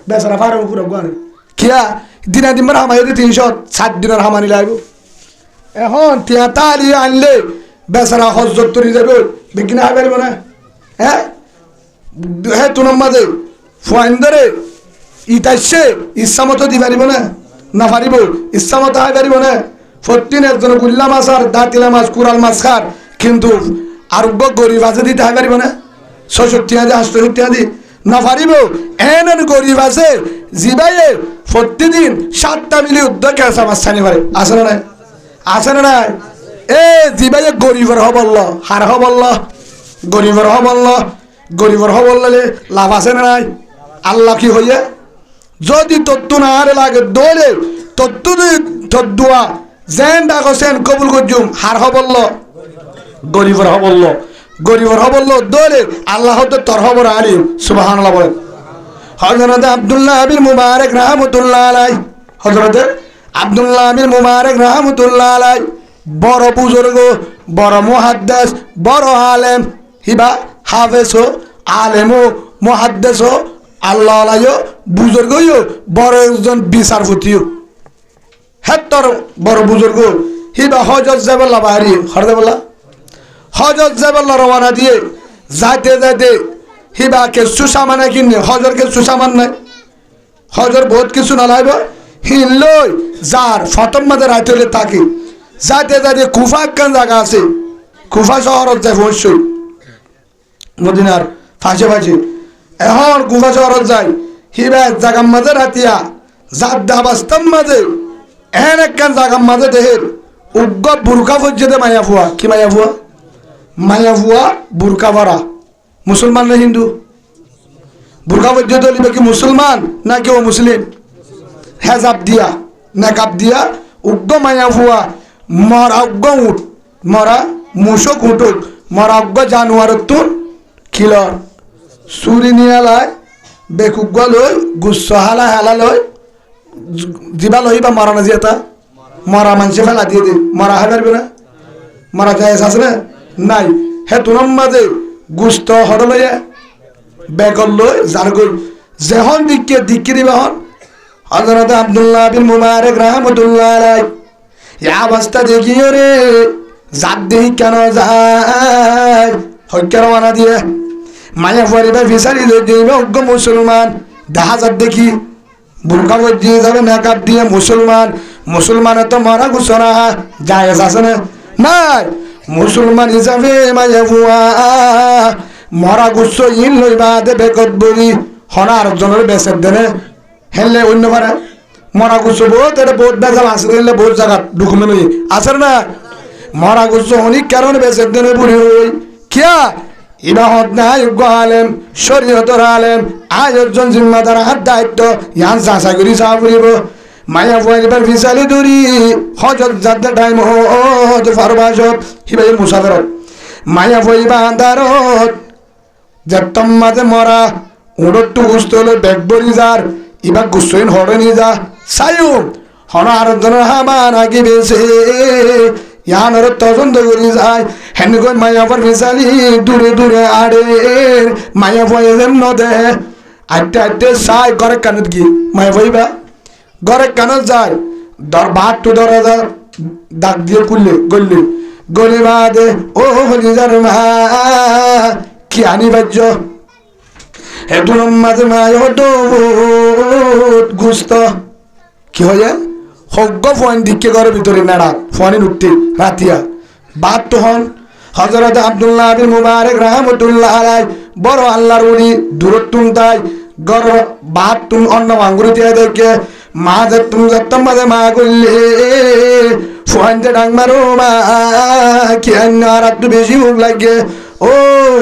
বেচারা ফারা পুরো গানে কিয়া দিনা দিনবার হামাই 360 দিনের হামানি লাগবে এখন তিয়াতালি আনলে বেচারা হজরত তরি যাবে বিজ্ঞান হাইবার না হ্যাঁ হ্যাঁ তুনম মাঝে ফুয়াইন্দরে ইতাইছে ইচ্ছা মতো দি পারিব না পারিব ইচ্ছা মতো হাই পারিব না প্রতিদিন একজন গুল্লা মাছ আর দাঁতিলা মাছ কুড়াল মাছ খার কিন্তু আরোগ্য গরিব আছে দিতে হাই পারিব না ৬৬ ৮৬ না পারিব এন গরিব আছে জিবাইয়ে প্রতিদিন 7টা মিলি উদ্যোগ কেঁচা মাছ ছানি পারে আছে না নাই আছে না নাই এ জিবাইয়ে গরিবর হবল্ল হার হবল্ল গরিবর হবল্লে লাভ আছে না নাই আল্লাহ কি হইয়ে যদি তত্তু না হারে লাগে দৌড়ে তত্তু তদ্দুয়া জেন ডাকছেন কবুল করজুম হার হবল্ল গরিবর হবল্ল দৌড়ে আল্লাহ তো তোর হবর আলিম সুবহানাল্লাহ বলেন হযরত আব্দুল্লাহ বিন মুবারক রাহমাতুল্লাহ আলাইহি হযরত আব্দুল্লাহ বিন মুবারক রাহমাতুল্লাহ আলাইহি বড় বুজুর্গ বড় মুহাদ্দিস বড় আলেম হিবা হাফেজ আলেম মুহাদ্দিস আল্লাহ আলাইহি বুজুর্গ বড় একজন বিচারপতিও হেতর বড় বুজুর্গ হিবা হজরত জাবাল্লাহ বাড়ি হরদে বলা হজরত জাবাল্লাহ রওনা দিয়ে যাইতে হিবা কে সুসামানে কিনে হজর কে সুসামান নাই হজর বহুত কিছু না লাইব হিলই যার ফতম মাঝে রাইতে হলে থাকে যাইতে কুফা একখান জায়গা আছে কুফা শহরত যায় অবশ্যই মদিনার ফাঁসে এখন কুফা শহরত যায় হিবা এক জায়গার মাঝে রাতিয়া জাদ্দা বাস্তব মাঝে এন একখান জায়গার মাঝে দেহের উগ্র বুরকা পর্যন্ত মায়া ফুয়া কি মায়া ফুয়া বুরকা ভরা মুসলমান না হিন্দু বুরকা পর্যন্ত লিবে কি মুসলমান না কেউ মুসলিম হেজাব দিয়া নেকাব দিয়া উগ্র মায়া ফুয়া মরা উগ্র উঠ মরা মুসক উঠুক মরা উগ্র জানুয়ার তুন খিলর চুরি নিয়ে লাই বেকুগ্য লই গুচ্ছ হালা লই জিবা লই বা মরা না জিয়াতা মরা মানুষে ফেলা দিয়ে দে মরা হাই পারবে না মরা যায় আছে না নাই হে তুনম মাঝে গুস্ত হর লইয়া বেগল লই যার গই যেহন দিকে দিবা হন হযরত আব্দুল্লাহ বিন মুবারক রাহমাতুল্লাহ আলাইহি ইয়া অবস্থা দেখিও রে জাত দেই কেন যায় হইকার ওয়ানা দিয়ে মায়া পরিবার ফিসারি দিবে অজ্ঞ মুসলমান দেখা যাত দেখি বুরকা দিয়ে যাবে মেকআপ দিয়ে মুসলমান তো মরা ঘুষনা যায় আছে না নাই মুসলমান হিসাবে মায়া বুয়া মরা গুচ্ছ ইন লইবা দে বেকত বলি হনার জনের বেসের দেনে হেললে অন্য পারে মরা গুছো বহুত এটা বহুত বেজাল আছে দিলে বহুত জায়গা ডকুমেন্ট হই আছে না মরা গুছো অনেক কারণে বেঁচে দিনে বুড়ি হই কিয়া ইবাহত না যোগ্য আলেম শরীয়তর আলেম আয়োজন জিম্মাদার হাত দায়িত্ব ইয়ান চাষা করি চা ফুরিব মায়া ফুয়াইবার ফিসালি দূরি হজত যাতে টাইম হতে ফারবাসত হিবাই মুসাফরত মায়া ফুয়াইবা আন্দারত যেতম মাঝে মরা উড়ট্টু গুস্ত হলে ব্যাগ বরি যার ইবা গুস্তইন হরে নি যা সায়ু হন আরেকজনের হামা নাকি বেছে ইয়ানোর তদন্ত করি যায় হেন কই মায়া পর ফিসালি দূরে দূরে আড়ে মায়া ফুয়াই যেন নদে আটে আটে সাই ঘরে কানত গিয়ে মায়া ফুয়াইবা ঘরে কানত যায় দর ভাত টু দরজা দাগ দিয়ে খুললে গল্লি গলি বাদে ও হলিজার মা কি আনি বাজ্য হেতুন মাঝে মায় গুস্ত কি হয়ে হজ্ঞ ফোন দিকে ঘরের ভিতরে নাড়া ফোনে উঠতে রাতিয়া বাদ তো হন হযরত আব্দুল্লাহ বিন মুবারক রাহমাতুল্লাহ আলাইহি বড় আল্লাহর ওলি দূরতুন তাই গর বাদ তুম অন্য আঙ্গুরিতে দেখে মা যে তুমি যত্তম মাঝে মা করলে ফোন যে ডাং মারো মা কি আর একটু বেশি ভোগ লাগে ও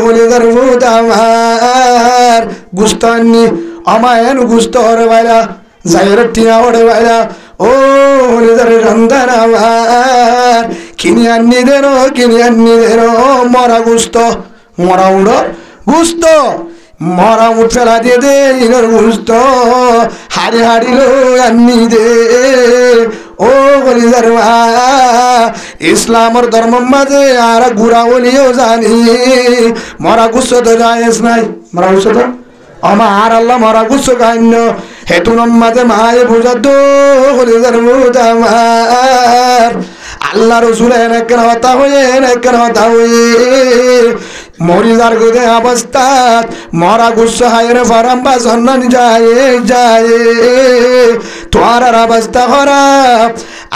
হলিদার ভূত আমার গুস্তানি আমায়ন গুস্ত হরে বাইরা যাইর টিয়া হরে বাইরা ও হলিদার রন্দার আমার কিনি আনি দেন মরা গুস্ত মরা উড়ো গুস্ত মরা উঠ ফেলা দিয়ে দে ইনর গুস্ত হাড়ি হাড়ি লো আনি দে ও হলিদার ইসলামর ধর্ম মাঝে আর গুড়া বলিও জানি মরা গুস্ত তো যায়স নাই মরা গুস্ত তো আমার আল্লাহ মরা গুস্ত গান্য হেতুন মাঝে মায়ে বুঝা দো হলিদার আমার আল্লাহ রসুল এনেক হতা হয়ে মরিদার গোদে অবস্থাত মরা গুস্স হায়ের ফারাম্বা সন্ন্যান যায় তোয়ার অবস্থা খারাপ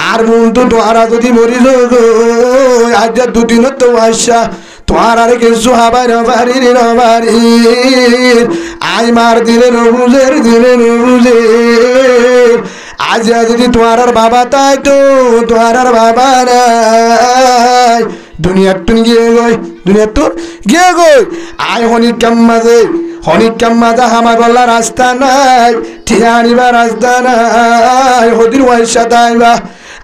আর মন্তু তোয়ারা যদি মরি যোগ আজ দুদিন তো আসা তোয়ার আর কিছু হাবার বাড়ি আই মার দিলে নবুজের আজ যদি তোমার বাবা তাই তো তোমার বাবা নাই দুনিয়ার তুন গিয়ে গই আয় হনিক কাম্মাজে হামা বললা রাস্তা নাই ঠিয়া আনিবা রাস্তা নাই হদির ওয়াইসা তাইবা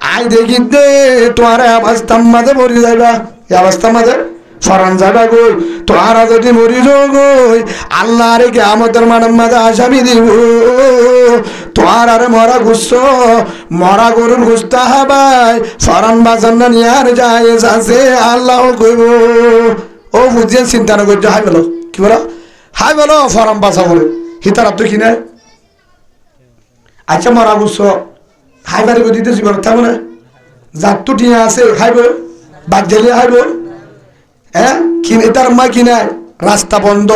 আয় দেখি দে তোমার অবস্থা মাঝে মরি যাইবা এই অবস্থা মাঝে ফরান যাবা গই তোরা যদি মরি গই আল্লাহ রে কিয়ামতের মাঠে আসামি দিব তোর আরে মরা গরুর গুস্তা হাবাই ফরান বাজান না নিয়ার যায় আছে আল্লাহ কইব ও বুঝিয়ে চিন্তা না করতে হাই বলো কি বলো হাই বলো ফরান বাসা বলে হিতার তো কিনে আচ্ছা মরা গুস্ত হাই বাড়ি দিতে জীবন থাকবো না যার তো টিয়া আছে হাইব বাদ গেলে হাইব হ্যাঁ কিনে তার মা কিনায় রাস্তা বন্ধ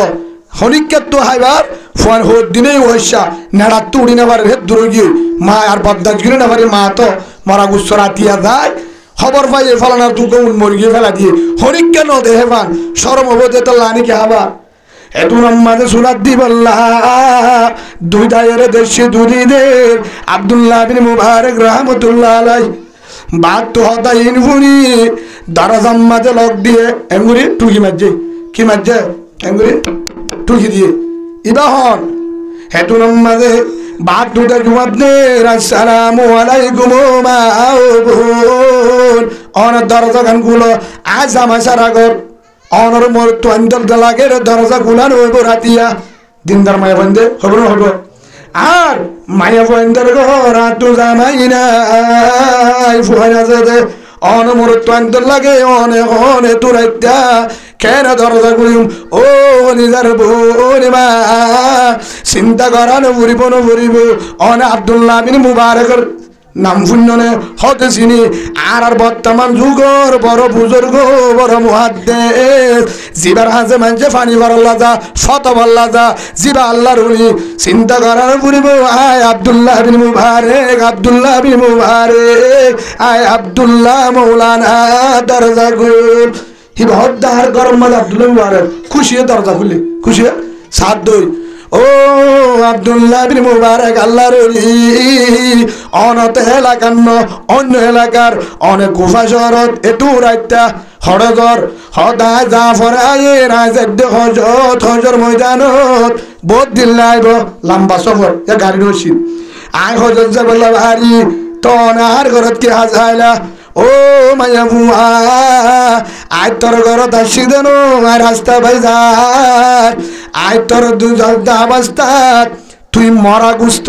হনিকের তো হাইবার ফোন হোক দিনেই হইসা নেড়ার তো উড়ি নেবার হেদ দূরে গিয়ে মা আর বদদাজ গিরে নেবারে মা তো মরা গুচ্ছ রাতিয়া যায় খবর পাই এ ফলানার তুকে মরি গিয়ে ফেলা দিয়ে হনিককে ন দেহে পান সরম হবো যে তো লানি কে হাবা এত নম্মাদে সুরাত দিবল্লা দুই দায়ের দেশে দুদিদের আব্দুল্লাহ বিন মুবারক রাহমাতুল্লাহ আলাইহি বাদ তো হতা ইনফুনি দরজার মাঝে লক দিয়ে এঙ্গুরি টুকি মারছে কি মারছে এঙ্গুরি টুকি দিয়ে ইবাহন হেতুন মাঝে বাদ দুটা জবাব দে আসসালামু আলাইকুম মা বোন অন দরজা গান গুলো আজ আমার সারাগর অনর মোর তো অন্তর লাগে দরজা গুলান হইব রাতিয়া দিনদার মায়া বন্ধে হবো না হবো আর মায়া বন্ধের ঘর তো জামাই নাই ফুয়াইনা যাবে অন মোর তো অন্তর লাগে অনে তুরাইতা কেন দরজা গুলিম ও নিজার বোন মা চিন্তা করানো ফুরিব অনে আব্দুল্লাহ বিন মুবারকের নাম শুননে হতে চিনি আর বর্তমান যুগর বড় বুজুর্গ বড় মুহাদ্দিস জিবার হাজে মানছে ফানি ভরল্লা যা শত বল্লা যা জিবা আল্লাহর ওলি চিন্তা করার পুরিব আয় আব্দুল্লাহ বিন মুবারক আয় আব্দুল্লাহ মৌলানা দরজা গুল হি ভদ্দার গরম মাঝে আব্দুল্লাহ মুবারক খুশি দরজা খুললি খুশি সাত দই ও আব্দুল্লাহ বিন মুবারক আল্লাহর ওলি অনত এলাকার অন্য এলাকার অনেক গুফা শহরত এটু রাইতা হরজর হদা জাফর আয়ে রাজেদ হজর ময়দানত বহুত দিন লাইব লম্বা সফর এ গাড়ি রশিদ আয় হজর যাবলা ভারি তনার ঘরত কি হাজাইলা ও মায়া বুয়া আয় তোর ঘরত আসি দেন আর রাস্তা ভাই যায় আয় তোর অবস্থাত তুই মরা গুস্ত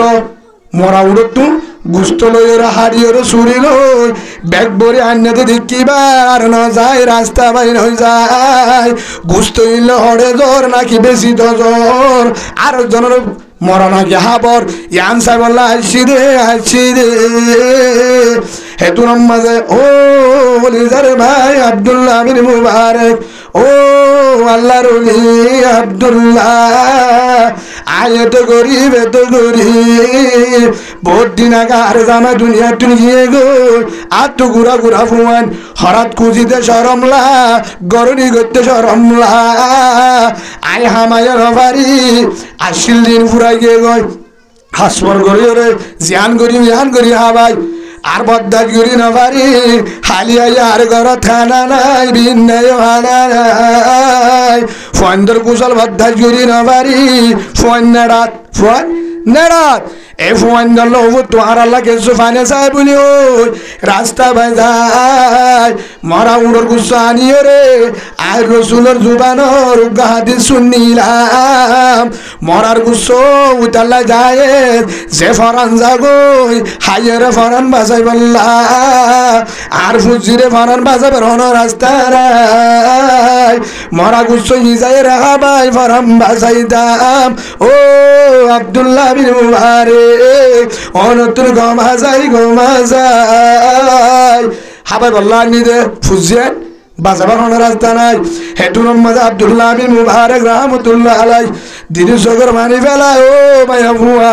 মরা উড়ো তু গুস্ত লই ওরা হাড়ি ওরা চুরি লই ব্যাগ ভরে আন্নাতে দেখিবার ন যায় রাস্তা বাইর হয়ে যায় গুস্ত ইলে হড়ে জ্বর নাকি বেশি তো জ্বর আর জনের মরা নাকি হাবর ইয়ান সাহেব আসছি রে হেতু মাঝে ও বলি যারে ভাই আব্দুল্লাহ বিন মুবারক ও আল্লাহর ওলি আব্দুল্লাহ আয় এত গরিব বহুত দিন আগে আর জামা দুনিয়া টুন গিয়ে গো আর তো ঘুরা ঘুরা ফুয়ান হঠাৎ খুঁজিতে সরমলা গরুরি করতে সরমলা আয় হামায়ের হবারি আসিল দিন ফুরাই গিয়ে গই হাসপর করি ওরে জিয়ান করি হাবাই আর বদ্দাত করি না পারি হালিয়া আর ঘর থানা নাই ভিন্নায় হানা নাই ফন্দর কুশল বদ্দাত করি না পারি ফোন নেড়াত এ ফোন ধরল তোমার আল্লাহ কিছু ফানে চাই বলি ওই রাস্তা বাজায় মরা উড়োর গুচ্ছ আনিও রে আর রসুলের জুবানোর গাহাদি শুনিলাম মরার গুচ্ছ উতাল্লা যায় যে ফরান জাগই হাইয়ের ফরান বাজাই বললা আর ফুজিরে ফরান বাজাবে রন রাস্তা রায় মরা গুচ্ছ ইজাই রাহা বাই ফরান বাজাই দাম ও আব্দুল্লাহ বিন মুবারক অনতুর গমা যাই হাবাই বললা নিদে ফুজিয়েন বাজাবার হন রাস্তা নাই হেটুর মাঝে আব্দুল্লাহ বিন মুবারক রহমতুল্লাহ আলাই দিদি সগর মানি ফেলা ও মায়া ভুয়া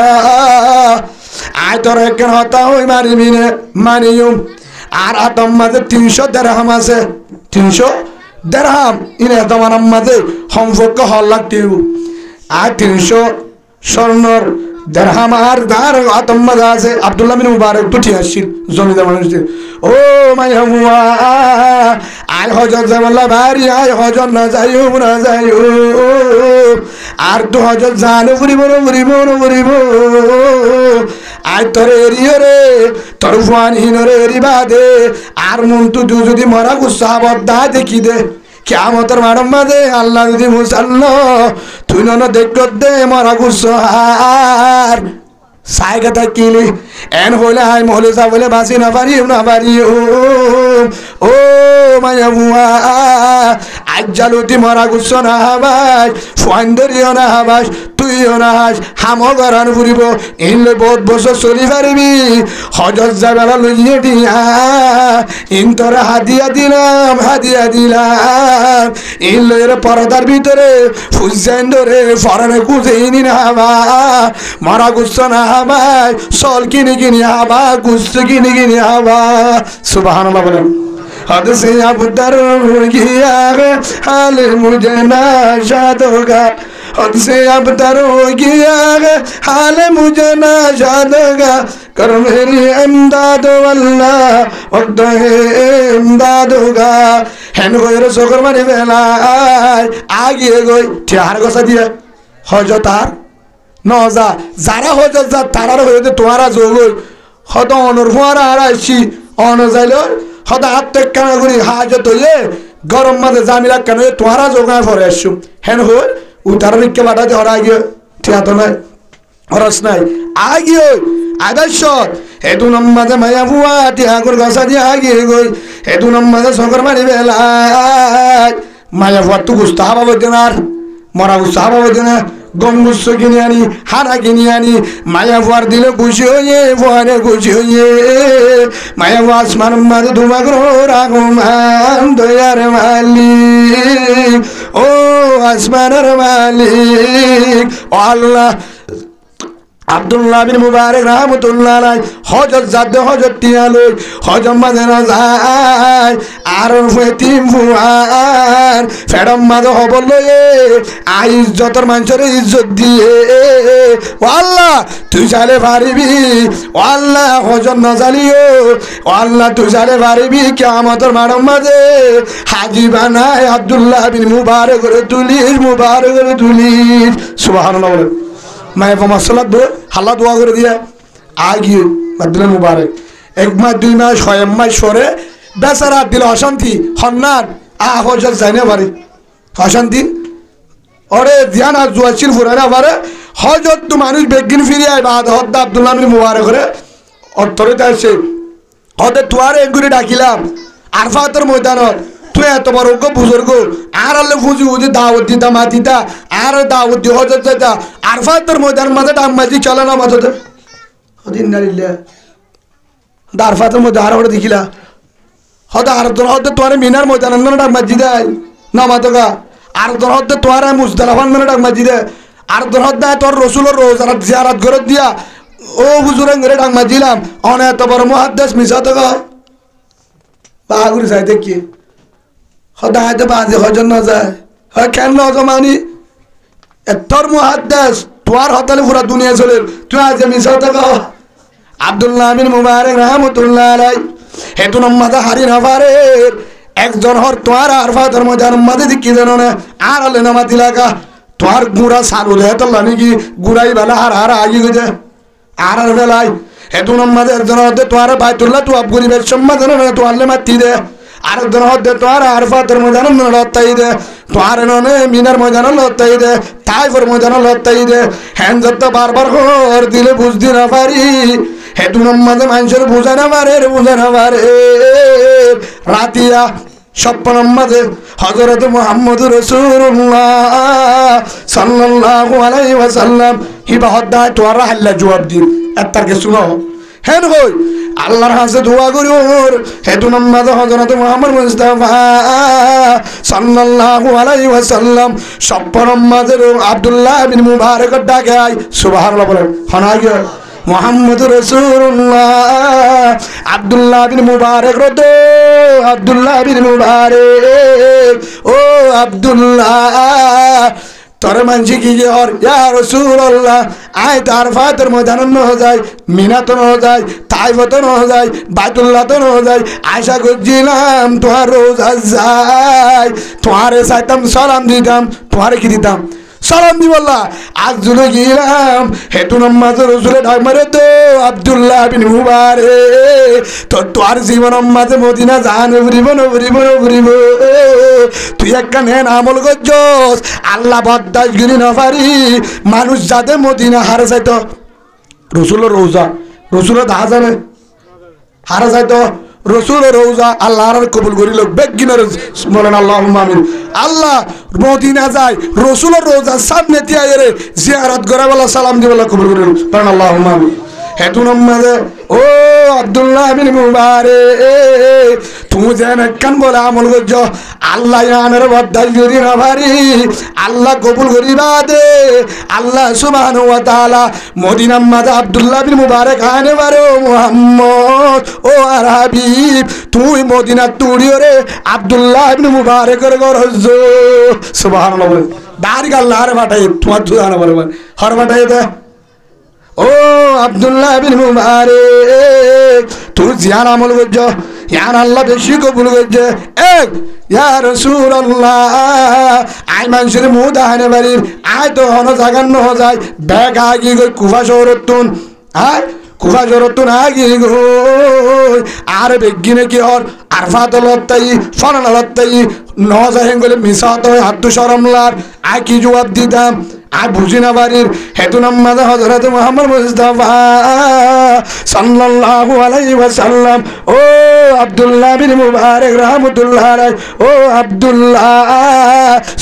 আয় তোর একখান হতা হই মারিবি নে মানিয়ম আর আতম মাঝে 300 দেরহাম আছে 300 দেরহাম ইনে তোমার মাঝে সম্পর্ক হল লাগতে আর 300 স্বর্ণর দেরহাম আর দার আতম মাঝে আছে আব্দুল্লাহ বিন মুবারক তুটি আসছিল জমিদার মানুষদের ও মায়া ভুয়া আয় হজর জামাল্লা ভারি আয় হজর না যাইও আর তো হজর জানো ঘুরিব আয় তোর এরিও রে তোর ফুয়ানহীন রে এরি বাদে আর মন তু যদি মরা গুসাবদ্ধা দেখি দে কিয়ামতের মাঠের মাঝে আল্লাহ যদি মুসাল্ল তুই নন দেখত দে মরা গুসার সাইকে থাকিলি এন হইলে আই মহলে যা বলে বাঁচি না পারি ও মায়া বুয়া আজ জালুতি মরা গুচ্ছ না হাবাস ফুয়ান্দরিও না হাবাস তুইও না হাস হামো গরান ফুরিব ইনলে বহুত বছর চলি পারিবি হজর যাবেলা লইয়ে দিয়া ইন তোরা হাদিয়া দিলাম ইনলে এর পরদার ভিতরে ফুজাইন্দরে ফরানে কুজেইনি না হাবা মরা গুচ্ছ না হাবাস সল কিনি হাবা গুচ্ছ কিনি হাবা সুবহানাল্লাহ বলেন हद से अब डर गया है हाल मुझे नाशाद होगा हद से अब डर हो गया है हाल मुझे नाशाद होगा कर मेरी इमदाद वल्लाह वक्त है इमदाद होगा हेन गोयर सोकर मारे बेला आगे गोई ठिहार गोसा दिया हजतार नजा जारा हजत तारार হইতে তোমারা জগই হদ অনর ফুয়ারা আইছি অন যাইলো হদা হাত কানা করি হাজত হইলে গরম মাঝে জামিলা কেন তোমারা জোগায় পরে আসছুম হেন হই উতার নিকে বাটাতে হরা গিয়ে ঠিয়া তো নাই হরস নাই আগিয়ে আদর্শ হেতু নম্মাজে মায়া বুয়া টিহাগুর গসা দিয়ে আগিয়ে গই হেতু নম্মাজে শঙ্কর মারি বেলা মায়া বুয়া তু গুস্তা হাবা বইতে না আর মরা গুস্তা হাবা বইতে না গম গুচ্ছ কিনে আনি হানা কিনে আনি মায়া ফুয়ার দিলে খুশি হইয়ে ফুয়ারে খুশি হইয়ে মায়া ফুয়া আসমান মাঝে ধুমাগ্র রাঘমান দয়ার মালিক ও আসমানের মালিক ও আল্লাহ আব্দুল্লাহ বিন মুবারক রাহমাতুল্লাহ আলাইহি হজত যাতে হজত টিয়ালই হজম মাঝে না যায় আর ফেতিম ফুয়ার ফেডম মাঝে হবল ইজ্জতর মানুষের ইজ্জত দিয়ে ও আল্লাহ তুই চালে পারিবি ও আল্লাহ হজম না জালিও ও আল্লাহ তুই চালে পারিবি কিয়ামতের মাঠের মাঝে হাজি বানায় আব্দুল্লাহ বিন মুবারক করে তুলিস সুবহানাল্লাহ বলে মায়ে মাসালাত দো হাল্লা দোয়া করে দিয়ে আগিয়ে আব্দুল্লাহ মুবারক 1 মাস 2 মাস 6 মাস সরে বেচারা দিল অশান্তি হন্নার হজত যায় না পারে অশান্তি ওরে ধ্যান আর জুয়াছিল ফুরানা পারে হজত তো মানুষ বেগিন ফিরে আয় বাদ হদ আব্দুল্লাহ বিন মুবারক করে অর্থরিত আছে হদে তুয়ারে এগুলি ডাকিলাম আরফাতের ময়দানত তুই এত বড় বুজুর্গ আর আল্লে ফুজি ফুজি দাওয়াত দিতা মাতিতা আর দাওয়াত দি হজত যাইতা আরফাতের ময়দান মাঝে ডাম্মাজি চলে না মাঝে হদিন নারিল্লা আরফাতের মধ্যে আর ওটা দেখিলা হদে আর তোর হদে তোয়ারে মিনার ময়দান ডাম্মাজি দেয় না মাতকা আর তোর হদে তোয়ারে মুজদালাফান ডাম্মাজি দেয় আর তোর হদে তোর রসুলের রোজার জিয়ারাত করে দিয়া ও হুজুরের ঘরে ডাম্মাজিলাম অনেক এত বড় মুহাদ্দিস মিশা তো বাগুরি চাইতে কি সদায় তো বাজে হজন না যায় হয় কেন নজমানি তোর মুহাদ্দিস তোর হতালে পুরা দুনিয়া চলে তুই আজ মিশাও তো আব্দুল্লাহ বিন মুবারক রাহমাতুল্লাহ আলাইহি হেতু নম্মাদা হারি না পারে একজন হর তোর আরফাতের ময়দান মাঝে দিকি জানো না আর আলে নামা দিলাকা তোর গুড়া সারুল হে তোল্লা নাকি গুড়াই বেলা হার আগি গেছে আর বেলায় হেতু নম্মাদে একজন হতে তোর বাইতুল্লাহ তু আব গরিবের সম্মাদ জানো না তোয়ারলে মাতি দে আরেকজন হতে তোর আরফাতের ময়দান লড়তাই দে তোর ননে মিনার ময়দান লড়তাই দে তাইফের ময়দান লড়তাই দে হ্যান যত বারবার ঘর দিলে বুঝতে না পারি হেতু নম্মাদে মানুষের বুঝা না পারে রাতিয়া স্বপ্ন নম্মাদে হযরত মুহাম্মদ রাসূলুল্লাহ সাল্লাল্লাহু আলাইহি ওয়াসাল্লাম হিবা হদ্দায় তোরা হাল্লা জবাব দি এতারকে শুনো হেন হই আল্লাহর কাছে দোয়া করি ওর হেতু নম্মাদে হযরত মুহাম্মদ মুস্তাফা সাল্লাল্লাহু আলাইহি ওয়াসাল্লাম স্বপ্ন নম্মাদে আব্দুল্লাহ বিন মুবারক ডাকে আই সুবহানাল্লাহ বলেন হনাগে মুহাম্মদ রাসূলুল্লাহ আব্দুল্লাহ বিন মুবারক রদে আব্দুল্লাহ বিন মুবারক ও আব্দুল্লাহ তোর মানছি কি যে হর ইয়া রাসূলুল্লাহ আয় তার ফাতের ময়দান ন যায় মিনা তো ন যায় তাইফ তো ন যায় বাইতুল্লাহ তো ন যায় আশা করছিলাম তোমার রোজা যায় তোমারে চাইতাম সালাম দিতাম তোমারে কি দিতাম সালাম দি বললা আজ জুলে গিলাম হেতু নম্মাজ রসুলে ঢাক মারে তো আব্দুল্লাহ বিন মুবারক তো তোর জীবন মাঝে মদিনা জান ঘুরিব তুই একটা নেন আমল করছস আল্লাহ বদাস গিরি না পারি মানুষ যাতে মদিনা হারে যাইতো রসুলের রোজা রসুলের দা জানে হারে যাইতো রসুলের রোজা আল্লাহ কবুল করিল বেগিনার বলেন আল্লাহুম্মা আমিন আল্লাহ মদিনা যায় রসুলের রোজা সামনে দিয়া এরে জিয়ারত করে বলা সালাম দি বলা কবুল করিল বলেন আল্লাহুম্মা আমিন হেতু নম্মাদে ও আব্দুল্লাহ বিন মুবারক তুমি যেন একখান বলে আমল করছ আল্লাহ আনের বদাস করি না পারি আল্লাহ কবুল করিবা দে আল্লাহ সুবহানাহু ওয়া তাআলা মদিনার মাঝে আব্দুল্লাহ বিন মুবারক আনে পারে ও মুহাম্মদ ও আর হাবিব তুই মদিনা তুড়িও রে আব্দুল্লাহ বিন মুবারকের ঘর হজ্জ সুবহানাল্লাহ বলে দাঁড়ি আল্লাহ আরে বাটাই তোমার দুধানা বলে হর বাটাই দে ও আব্দুল্লাহ বিন মুবারক তুই জিয়ার আমল করছ ইয়ার আল্লাহ বেশি কবুল করছে এক ইয়া রাসূলুল্লাহ আই মানুষের মুখ দেখানে বাড়ির আয় তো হন জাগান ন যায় ব্যাগ আগি গই কুফা শহরতুন আয় কুফা শহরতুন আগি গই আর বেগিনে কি হর আরফাত লত্তাই ফরান লত্তাই ন যায় গলে মিসাত হয় হাত শরমলার আয় কি জবাব দিতাম আয় বুঝি না বাড়ির হেতু নম্মাদে হযরত মুহাম্মদ মুস্তাফা সাল্লাল্লাহু আলাইহি ওয়াসাল্লাম ও আব্দুল্লাহ বিন মুবারক রাহমাতুল্লাহ আলাইহি ও আব্দুল্লাহ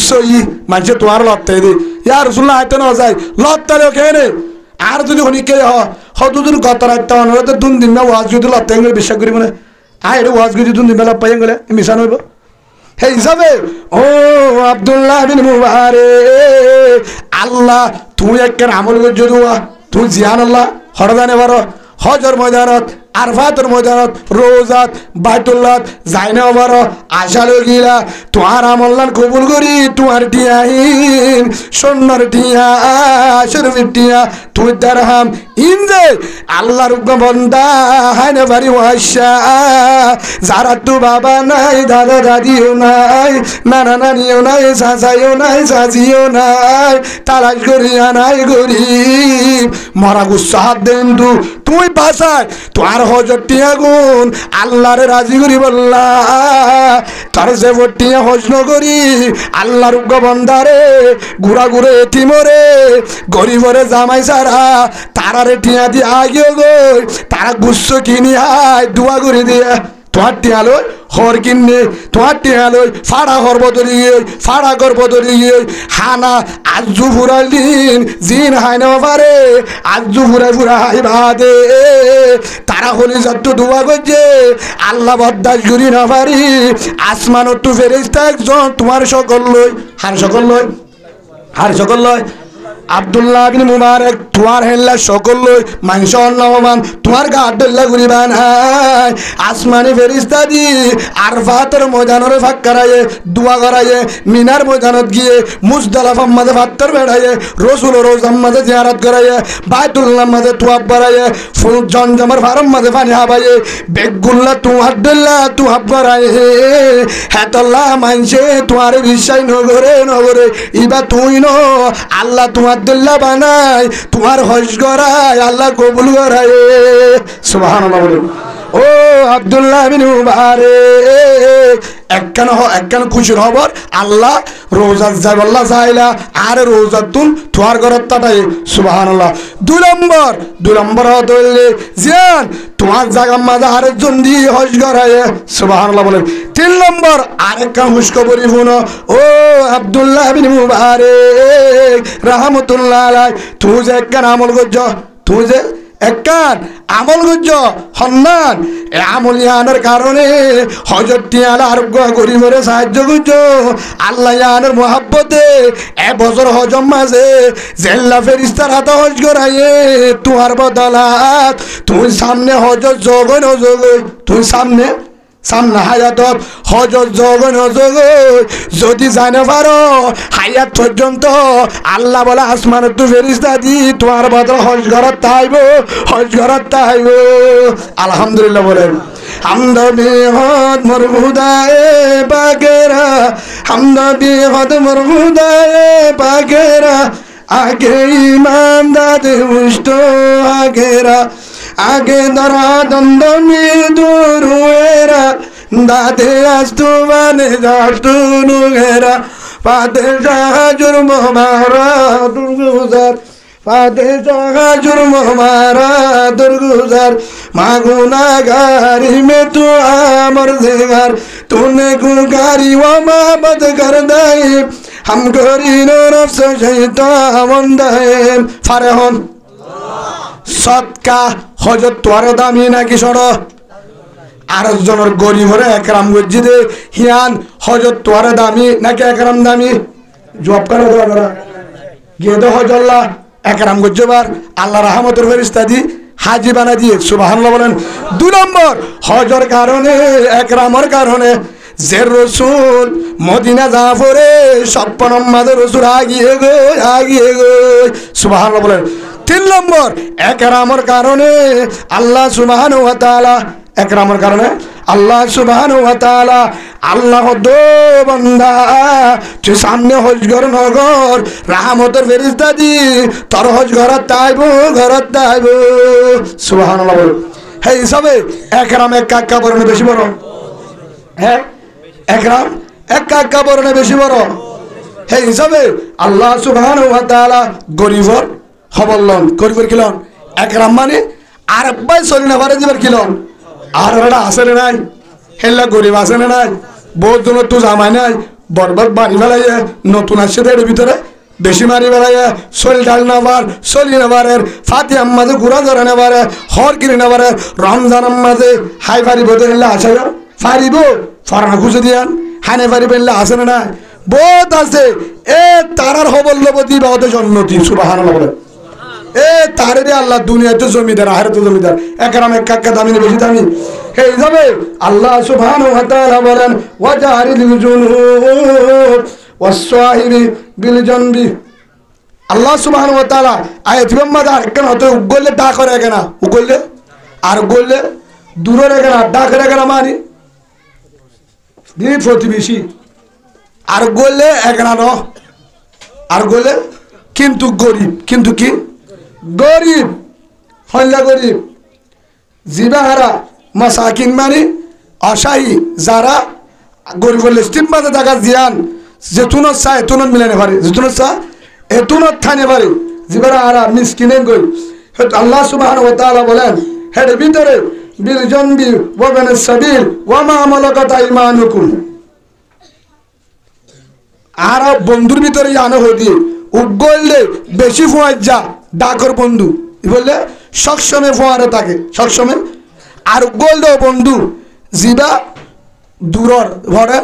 সই মাঝে তোর লত্তাই দে ইয়া রাসূলুল্লাহ আইতে না যায় লত্তালে কেনে আর যদি হনিকে হদুদুর গত রাত অনুরোধ দুন দিন না ওয়াজ যদি লত্তাই গলে বিশ্বাস করি মানে আয় রে ওয়াজ যদি দুন দিন বেলা পাই গলে মিশান হইব হে হিসাবে ও আব্দুল্লাহ বিন মুবারক আল্লাহ তুই একটা আমল করছো তুই জিয়ান আল্লাহ হরদানে বারো হজর ময়দানত আরফাতর ময়দানত রোজাত বাইতুল্লাহ যাইনা বারো আশা লগিলা তোমার আমল্লান কবুল করি তোমার টিয়াহীন সোনার টিয়া শরীফের টিয়া তুই দারহাম ইনজে আল্লাহর বন্দা হাইনে বাড়ি ওয়াশা যারা তো বাবা নাই দাদা দাদিও নাই নানা নানিও নাই চাচাইও নাই চাচিও নাই তালাশ করিয়া নাই গরিব মরা গুচ্ছা হাত দেন তুই বাসায় তোমার হজর টিয়া গুণ আল্লাহর রাজি করি বললা তার যে টিয়া হজ নগরী আল্লাহর বন্দারে ঘুরা ঘুরে এতিমরে গরিবরে জামাই সারা তারারে টিয়া দিয়ে আগে গই তারা গুচ্ছ কিনি আয় দোয়া করে দিয়ে তোমার টিয়ালই হর কিনে তোমার টিয়ালই ফাড়া হর বদলি ফাড়া কর বদলি হানা আজু ফুরালিন জিন হাই না পারে আজু ফুরাই ফুরা হাই বাদে তারা হলি যত দোয়া করছে আল্লাহ বদাস করি না পারি আসমান তো ফেরেশতা একজন তোমার সকল লই হার সকল লই আব্দুল্লাহ বিন মুবারক তোমার হেল্লা সকল লই মাংস অন্নমান তোমার গা আড্ডল্লা ঘুরি বানায় আসমানি ফেরিস্তা দি আরফাতের ময়দানরে ফাঁক করাইয়ে দোয়া করাইয়ে মিনার ময়দানত গিয়ে মুজদালিফার মাঝে ফাত্তর বেড়াইয়ে রসুল রোজার মাঝে জিয়ারত করাইয়ে বাইতুল্লাহ মাঝে তুয়াব বাড়াইয়ে ফুল জমজমের ফার্ম মাঝে পানি হাবাইয়ে বেগুল্লা তোমার ডল্লা তুয়াব করাইয়ে হেতল্লাহ মানছে তোমার বিশ্বাস নগরে ইবা তুই ন আল্লাহ তোমার দিল্লা বানায় তোমার হজ করায় আল্লাহ কবুল করায় সুবহানাল্লাহ বলুন ও আব্দুল্লাহ বিন মুবারক একখান খুশির খবর আল্লাহ রোজা যাই আল্লাহ চাইলা আর রোজা তুন তোমার ঘরের তাটাই সুবহানাল্লাহ দুই নম্বর হলে জিয়ান তোমার জায়গা মাঝে আরেকজন দিয়ে হজ করায় সুবহানাল্লাহ বলেন তিন নম্বর আরেকখান খুশখবরি শুনো ও আব্দুল্লাহ বিন মুবারক রাহমাতুল্লাহ আলাইহি তুই যে একখান আমল করছ তুই যে একখান আমল করছ হন্নান এ আমলিয়ানের কারণে হজর টিয়ালা আর গরিবরে সাহায্য করছ আল্লাহ ইয়ানের মোহাব্বতে এ বছর হজম মাঝে জেল্লা ফেরিস্তার হাতে হজ করাইয়ে তোমার বদলাত তুই সামনে হজর জগন তুই সামনে হায়াতত হজর জগন যদি জানে পারো হায়াত পর্যন্ত আল্লাহ বলে আসমানের তো ফেরিস্তা দি তোমার বদল হজ ঘরত তাইব আলহামদুলিল্লাহ বলেন হামদ বিহদ মরহুদায়ে পাকেরা হামদ বিহদ মরহুদায়ে পাকেরা আগে ইমান দাদে উষ্ট আগেরা আগে ধরা দন্দমি দুরুয়েরা দাদে আস্তু মানে যাতুনু ঘেরা পাতে জাহাজুর মারা দুর্গুজার পাতে জাহাজুর মারা দুর্গুজার মাগুনা গারি মে তু আমর দেগার तूने गुनगारी व माबद कर दे हम करी नो नफ्स शैतान दे फारहन সদকা হজত তোর দামি নাকি সরো আর জনের গরিবরে একরাম গজ্জি দে হিয়ান হজত তোর দামি নাকি একরাম দামি জব করে দোয়া গিয়ে তো হজল্লাহ একরাম গজ্জবার আল্লাহ রহমতের ফেরেশতা দি হাজি বানা দিয়ে সুবহানাল্লাহ বলেন দুই নম্বর হজর কারণে একরামের কারণে যে রসুল মদিনা জাফরে সপ্পন মাদে রসুল আগিয়ে গো সুবহানাল্লাহ বলেন তিন নম্বর একরামের কারণে আল্লাহ সুবহানাহু ওয়া তাআলা একরামের কারণে আল্লাহ সুবহানাহু ওয়া তাআলা আল্লাহ দো বান্দা তুই সামনে হজ ঘর নগর রহমতের ফেরেশতা দি তোর হজ ঘরত তাইব সুবহানাল্লাহ বল হে হিসাবে একরাম এক কাকা বরণে বেশি বড় হ্যাঁ একরাম এক কাকা বরণে বেশি বড় হে হিসাবে আল্লাহ সুবহানাহু ওয়া তাআলা গরিবর খবরলন গরিবর কিলন একরাম মানে আর ভাই চলি না পারে দিবার কিলন আর ওরা আসে নাই হেল্লা গরিব আসে নাই বহুত জন তো জামাই নাই বরবাদ বাড়ি ফেলাইয়ে নতুন আসছে এর ভিতরে বেশি মারি বেড়াইয়ে চলি ডাল নাবার চলি নাবারের ফাতি আম্মাদে ঘুরা ধরে নেবারে হর কিনে নেবারে রমজান আম্মাদে হাই ফারিব হেল্লা আসে ফারিব ফরানা খুঁজে দিয়ান হানে ফারিব হেল্লা আসে না বহুত আছে এ তারার হবল্লবতী বা ওদের জন্মতি সুবহানাল্লাহ বলে এ তারে আল্লাহ দুনিয়াতে জমিদার আখিরাতে জমিদার একরাম এক কাকা দামি না বেশি দামি এই যাবে আল্লাহ সুবহানাহু ওয়া তাআলা বলেন ওয়াজারিল জুনুব ওয়াসসাহিবি বিল জানবি আল্লাহ সুবহানাহু ওয়া তাআলা আয়াত মধ্যে আরেকখান হতে উগলে ডা করে কেনা উগলে আর গলে দূরে রেখে না ডা করে কেনা মানে দিন প্রতিবেশী আর গলে একনা ন আর গলে কিন্তু গরিব কিন্তু কি গরিব হল্লা গরিব জিবাহারা মাসাকিন মানে অসাহী যারা গরিব লিস্টিম বাজে টাকা জিয়ান যেতুনত চা এতুনত মিলানে পারে যেতুনত চা এতুনত থানে পারে জিবারা আরা মিসকিনে গই আল্লাহ সুবহানাহু ওয়া তাআলা বলেন হের ভিতরে বিল জানবি ওয়া বানাস সাবিল ওয়া মা মালাকাত আইমানুকুম আর বন্ধুর ভিতরে জানো হদি উগলে বেশি ফোয়ার যা ডাকর বন্ধু বললে সবসময় ফোয়ারে থাকে সবসময় আর উগলে বন্ধু জিবা দূরর ভরে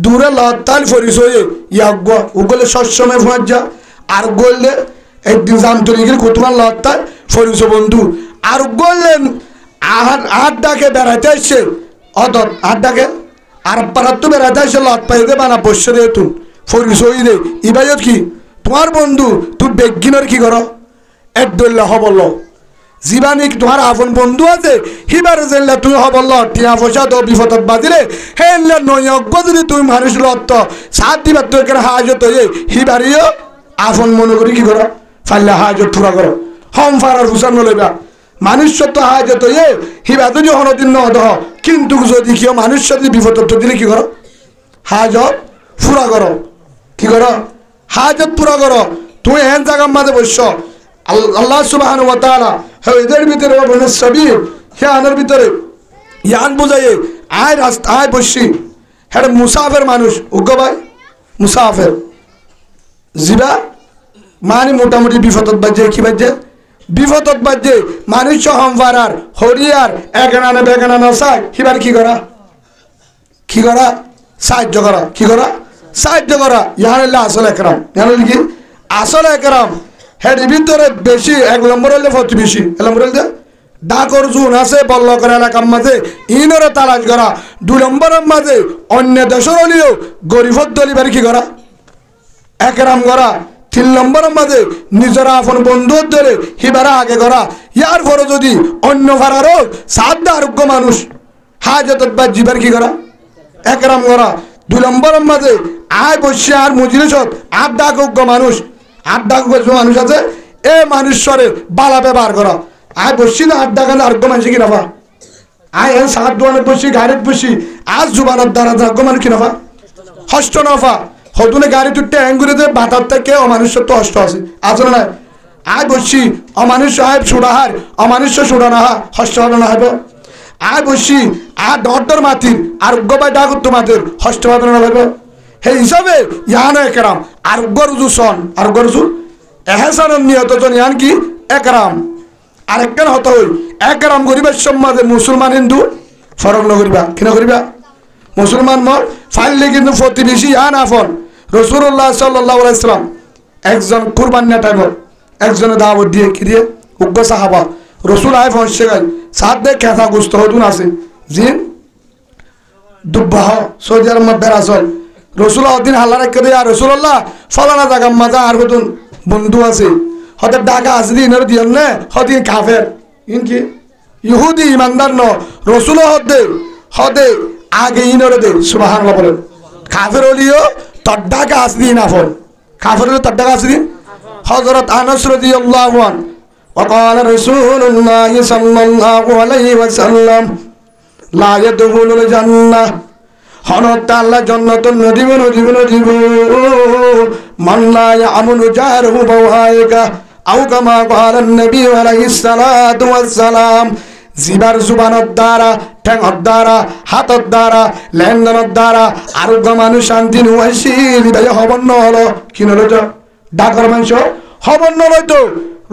দূরে লতাল পরিচয় ইয়াগ উগলে সবসময় ফোয়ার যা আর গললে একদিন জামতরিকের কুতুমান লতাল পরিচয় বন্ধু আর গললে আট ডাকে বেড়াইতে আসছে অদর আট ডাকে আর পারাত তো বেড়াইতে আসছে লত পাইতে বানা বসে রে তুন পরিচয় রে ইবাইত কি তোমার বন্ধু তুই বেগিনের কি করো একদল্লা হবল জীবানী তোমার আপন বন্ধু আছে হিবার জেল্লা তুমি হবল টিয়া পয়সা তো বিপদত বাজিলে হে নয়জ্ঞ যদি তুমি মানুষ লত সাত দিবার তো এখানে হাজত হয়ে হিবারিও আপন মনে করি কি করো ফাল্লা হাজত পুরা করো হম ফারার হুসান নলইবা মানুষ সত্য হাজত হয়ে হিবা তো যে হনদিন নদহ কিন্তু যদি কেউ মানুষ সাথে বিপদত দিলে কি করো হাজত পুরা করো কি করো হাজত পুরা করো তুমি এন জায়গার মাঝে বসছ আল্লাহ সুবহানাহু ওয়া তাআলা এদের ভিতরে সাবিল হে আনার ভিতরে ইয়ান বুঝাইয়ে আয় রাস্তা আয় বসছি হ্যাঁ মুসাফের মানুষ উগ্র ভাই মুসাফের জিবা মানে মোটামুটি বিপদত বাজে কি বাজে বিপদত বাজে মানুষ হমফারার হরিয়ার একানা বেগানা চাই হিবার কি করা সাহায্য করা কি করা সাহায্য করা ইহান আসল একরাম ইহান কি আসল একরাম হের ভিতরে বেশি এক নম্বর হলে প্রতিবেশী এক নম্বর হলে ডাকর জুন আছে বল্ল করে এলাকার মাঝে ইনরে তালাশ করা দুই নম্বরের মাঝে অন্য দেশের হলেও গরিবত দলিবার কি করা একরাম করা তিন নম্বরের মাঝে নিজেরা আপন বন্ধুর ধরে হিবারা আগে করা ইয়ার পরে যদি অন্য ভাড়ারও সাদা আরোগ্য মানুষ হাজত বা জীবার কি করা একরাম করা দুই নম্বরের মাঝে আয় বসে আর মজলিসত আট ডাকজ্ঞ মানুষ আট ডাকজ্ঞ মানুষ আছে এ মানুষরে বালা ব্যবহার করা আয় বসছি না আট ডাকালে আরোগ্য মানুষ কিনাফা আয় এন সাত দোয়ানে বসি গাড়িত বসি আজ জুবানের দ্বারা আরোগ্য মানুষ কিনাফা হস্ত নফা হতুনে গাড়ি তুটতে অ্যাঙ্গুরিতে বাতার থেকে অমানুষ্য তো হস্ত আছে আসলে না আয় বসছি অমানুষ্য আয় সুড়াহার অমানুষ্য সুড়ানাহা হস্ত হবে না হবে আয় বসছি আর ডর মাতির আর গবাই ডাকুত্ত মাতির হস্ত হবে না হবে সেই হিসাবে ইয়ান একরাম আর গরুজু সন আর গরুজু এহেসানের নিয়ত জন ইয়ান কি একরাম আর একখান হত হই একরাম গরিবের সম্মাদে মুসলমান হিন্দু ফরক নকরিবা কিনা করিবা মুসলমান মর ফাইলে কিন্তু প্রতিবেশী ইয়ান আফন রাসূলুল্লাহ সাল্লাল্লাহু আলাইহি ওয়াসাল্লাম একজন কুরবানিয়া টাইমত একজনে দাওয়াত দিয়ে কি দিয়ে উগ্র সাহাবা রসুল আয় ফসে গাই সাত দে খেসা গুস্ত হতুন আছে জিন দুব্বাহ সৌদি আরব বেরাসল রসুল দিন হাল্লা রেখে দেয় আর রসুল্লাহ ফলানা জায়গা মাজা আর হতুন বন্ধু আছে হতে ডাকা আছে দিন দিন নে হদিন কাফের ইনকি ইহুদি ইমানদার ন রসুল হদে আগে ইনরে দে সুবহানাল্লাহ বলেন কাফের হলিও তোর ডাকা আছে দিন আফন কাফের হলে তোর ডাকা আছে দিন হযরত আনাস রাদিয়াল্লাহু আনহু وقال رسول الله صلى الله عليه وسلم لا يدخل الجنة হনত আল্লাহ জান্নাত নদীব মান লা ইয়ামুনু জারহু বাওয়াইকা আও কামা ক্বালা নবী আলাইহিস সালাতু ওয়াস সালাম জিবার জুবানত দ্বারা ঠ্যাঙর দ্বারা হাতর দ্বারা লেনদেনের দ্বারা আরোগ্য মানুষ শান্তি নুয়াইছিল ভাই হবন হলো কি হলো তো ডাকর মানুষ হবন হলো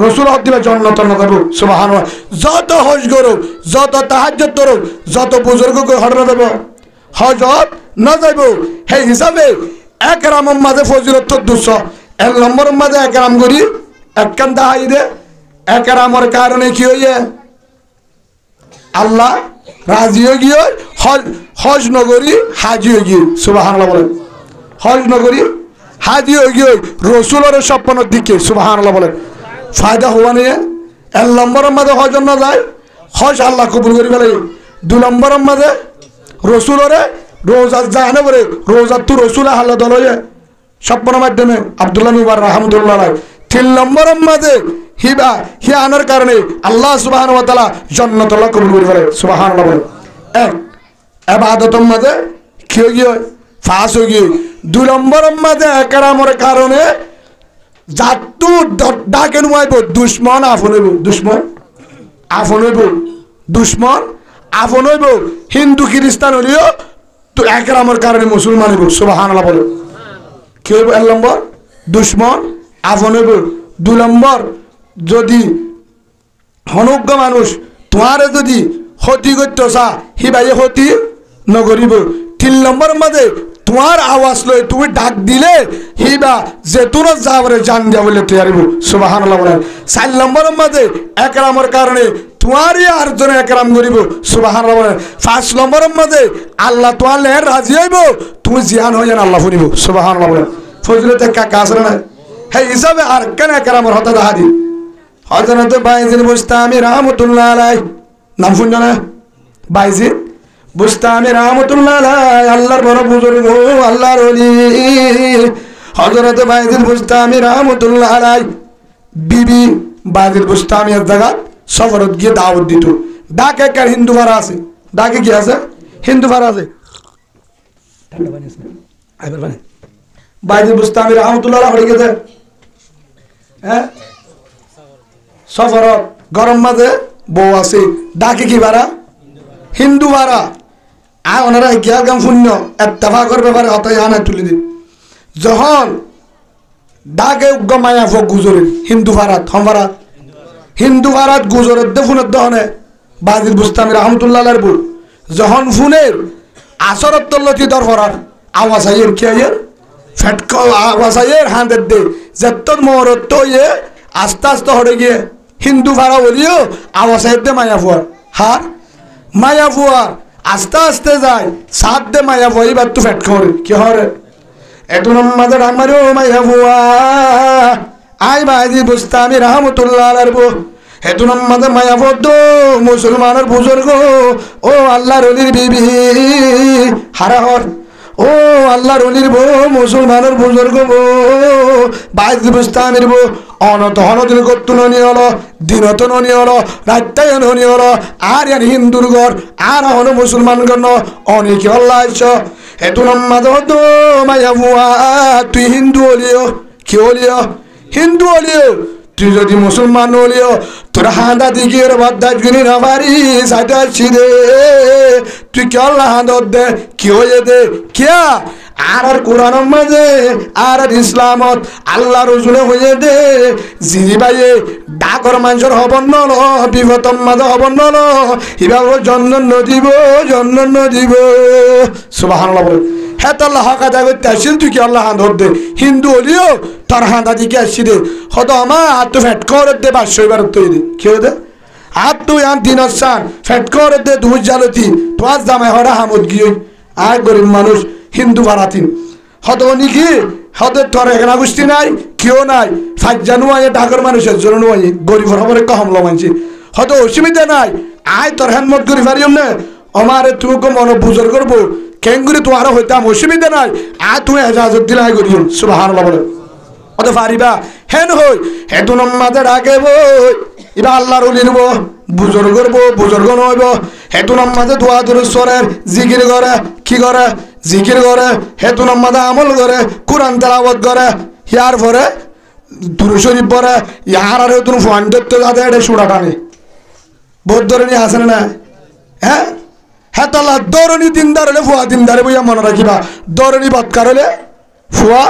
রসুল হদ্দিবা জন্নত নগরু সুবহানাল্লাহ যত হজ করো যত তাহাজ্জুদ করো যত বুজুর্গকে হড় দেব হজত না যাইব সেই হিসাবে একরামের মাঝে ফজিলত 200 এক নম্বরের মাঝে একরাম করি একখান দাহাই দে একরামর কারণে কি হইয়ে আল্লাহ রাজি হয়ে গিয়ে হজ নগরী হাজি হয়ে গিয়ে সুবহানাল্লাহ বলেন হজ নগরী হাজি হয়ে গিয়ে রসুলের স্বপ্নের দিকে সুবহানাল্লাহ বলেন ফায়দা হওয়া নিয়ে 1 নম্বরের মধ্যে হজ না যায় হজ আল্লাহ কবুল করি ফেলে 2 নম্বরের মধ্যে রসুলের রোজা জানে বলে রোজা তো রসুল আল্লাহ দল হয়ে স্বপ্নের মাধ্যমে আব্দুল্লাহ মুবারক রাহমাতুল্লাহ 3 নম্বরের মধ্যে হিয়া আনার কারণে আল্লাহ সুবহানাহু ওয়া তাআলা জান্নাত আল্লাহ কবুল করে ফেলে সুবহানাল্লাহ বলে এক ইবাদতের মধ্যে কি হয়ে গিয়ে ফাঁস হয়ে গিয়ে 2 নম্বরের মধ্যে একরামের কারণে জাতু ডাকে নুয়াইব দুশ্মন আফন হইব দুশ্মন আফন হইব দুশ্মন আফন হইব হিন্দু খ্রিস্টান হইও তো একরামের কারণে মুসলমান হইব সুবহানাল্লাহ বলে কি হইব 1 নম্বর দুশ্মন আফন হইব 2 নম্বর যদি হনজ্ঞ মানুষ তোমার যদি ক্ষতি করতে চা হিবাই ক্ষতি নগরিব 3 নম্বর মধ্যে তোমার আওয়াজ লই তুমি ডাক দিলে হিবা যে তোর যাবরে জান দিয়া বলে তৈয়ারিব সুবহানাল্লাহ বলেন 4 নম্বরের মধ্যে একরামের কারণে তোমারই আর জন্য একরাম করিব সুবহানাল্লাহ বলেন 5 নম্বরের মধ্যে আল্লাহ তোমার লের রাজি হইব তুমি জিয়ান হয়ে যান আল্লাহ ফুনিব সুবহানাল্লাহ বলেন ফজলতে কাকা আছে না হে হিসাবে আর কেন একরামের হতা দাহাদি হযরত বাইজিদ বুস্তামি রাহমাতুল্লাহ আলাইহি নাম শুনছো না বাইজিদ বুস্তামি রাহমাতুল্লাহ আলাইহি আল্লাহর বড় বুজুর্গ আল্লাহর ওলি হযরত বাইজিদ বুস্তামি রাহমাতুল্লাহ আলাইহি বিবি বাইজিদ বুস্তামির জায়গা সফরত গিয়ে দাওয়াত দিত ডাকে কার হিন্দু ভাড়া আছে ডাকে কি আছে হিন্দু ভাড়া আছে ঠান্ডা পানি আছে আইবার পানি বাইজিদ বুস্তামি রাহমাতুল্লাহ আলাইহি গেছে হ্যাঁ সফরত গরম মাঝে বউ আছে ডাকে কি ভাড়া হিন্দু ভাড়া আর ওনারা গিয়া গাম শূন্য এত্তেফাকর ব্যাপারে হতাই আনা তুলে দিন যখন ডাকে গমায়া ফোক গুজরের হিন্দু ভাড়াত হমভাড়াত হিন্দু ভাড়াত গুজরের দে ফোনের দহনে বাইজিদ বুস্তামি রাহমাতুল্লাহ আলাইহির বউ যখন ফোনের আসরত তল্লতি দরফরার আওয়াজ আইয়ের কি আইয়ের ফেটক আওয়াজ আইয়ের হাঁদের দে যেতন মোহরত তো ইয়ে আস্তে আস্তে হরে গিয়ে হিন্দু ভাড়া বলিও আওয়াজ দে মায়া ফুয়ার হার মায়া ফুয়ার আস্তে আস্তে যায় সাত দে মায়া ফুয়া এবার তো ফেট করে কি হরে এটু নম্বর আমারও মায়া ফুয়া আই বাইজিদ বুস্তামি রাহমাতুল্লাহ আলাইহির বউ এটু নম্বর মায়া ফুদ মুসলমানের বুজুর্গ ও আল্লাহর ওলির বিবি হারা হর ও আল্লাহর ওলির বউ মুসলমানের বুজুর্গ বউ বাইজিদ বুস্তামির বউ অনত হনদিন করতো ননি হলো দিনত ননি হলো রাত্তায় ননি হলো আর ইয়ার হিন্দুর ঘর আর হন মুসলমান গণ অনেক আল্লাহ এতু নম্মা তো মায়া বুয়া তুই হিন্দু হলিও কি হলিও হিন্দু হলিও তুই যদি মুসলমান হলিও তোর হাঁদা দিকের বাদ্দাজ গিনি না পারি সাইটা ছিদে তুই কি আল্লাহ হাঁদত দে কি হয়ে দে কিয়া আর কোরআনের মাঝে আর ইসলামত আল্লাহ রসুলে হয়ে দে জিরি বাইয়ে ডাকর মানুষের হবন নল বিপতম মাঝে হবন নল এভাবে জন্ম দিব সুবহানাল্লাহ বলে হ্যাঁ তো আল্লাহ হক আদায় করতে আসছিল তুই কি আল্লাহ হাঁদর দে হিন্দু হলিও তোর হাঁদা দিকে আসছি দে হয়তো আমার হাত তো ফ্যাট করে দে 500 এবার তৈরি দে কি হয়ে দে হাত তুই আন দিন সান ফ্যাট করে দে 2 জালতি তোমার জামাই হরা হামদ গিয়ে আর গরিব মানুষ হিন্দু ভাড়াতিন হত নিকি হতে তোর এখানে গোষ্ঠী নাই কেউ নাই 5 জানুয়ারি ঢাকার মানুষের জন্য নয় গরিব হবরে কম লমানছি হয়তো অসুবিধা নাই আয় তোর হ্যানমত করি পারিম না আমারে তুমি মন বুঝর করবো কেঙ্গুরি তোমার হইতাম অসুবিধা নাই আর তুমি এজাজত দিলে আয় করিম সুবহানাল্লাহ বলে অত পারিবা হেন হই হেতু নম্মাদের আগে বই এবার আল্লাহর ওলির বো বুজুর্গ নইব হেতু নম্মাদে দোয়া দুরুশ্বরের জিকির করে কি করে জিকির করে হেতু নম্মাদে আমল করে কোরআন তেলাওয়াত করে ইয়ার পরে দুরূদ শরীফ পড়ে ইয়ার আর হেতু ফোন ধরতে যাতে এটা সুরা টানে বহুত ধরনি আছে না হ্যাঁ হ্যাঁ তাহলে দরনি দিনদার হলে ফুয়া দিনদারে বইয়া মনে রাখিবা দরনি বৎকার হলে ফুয়া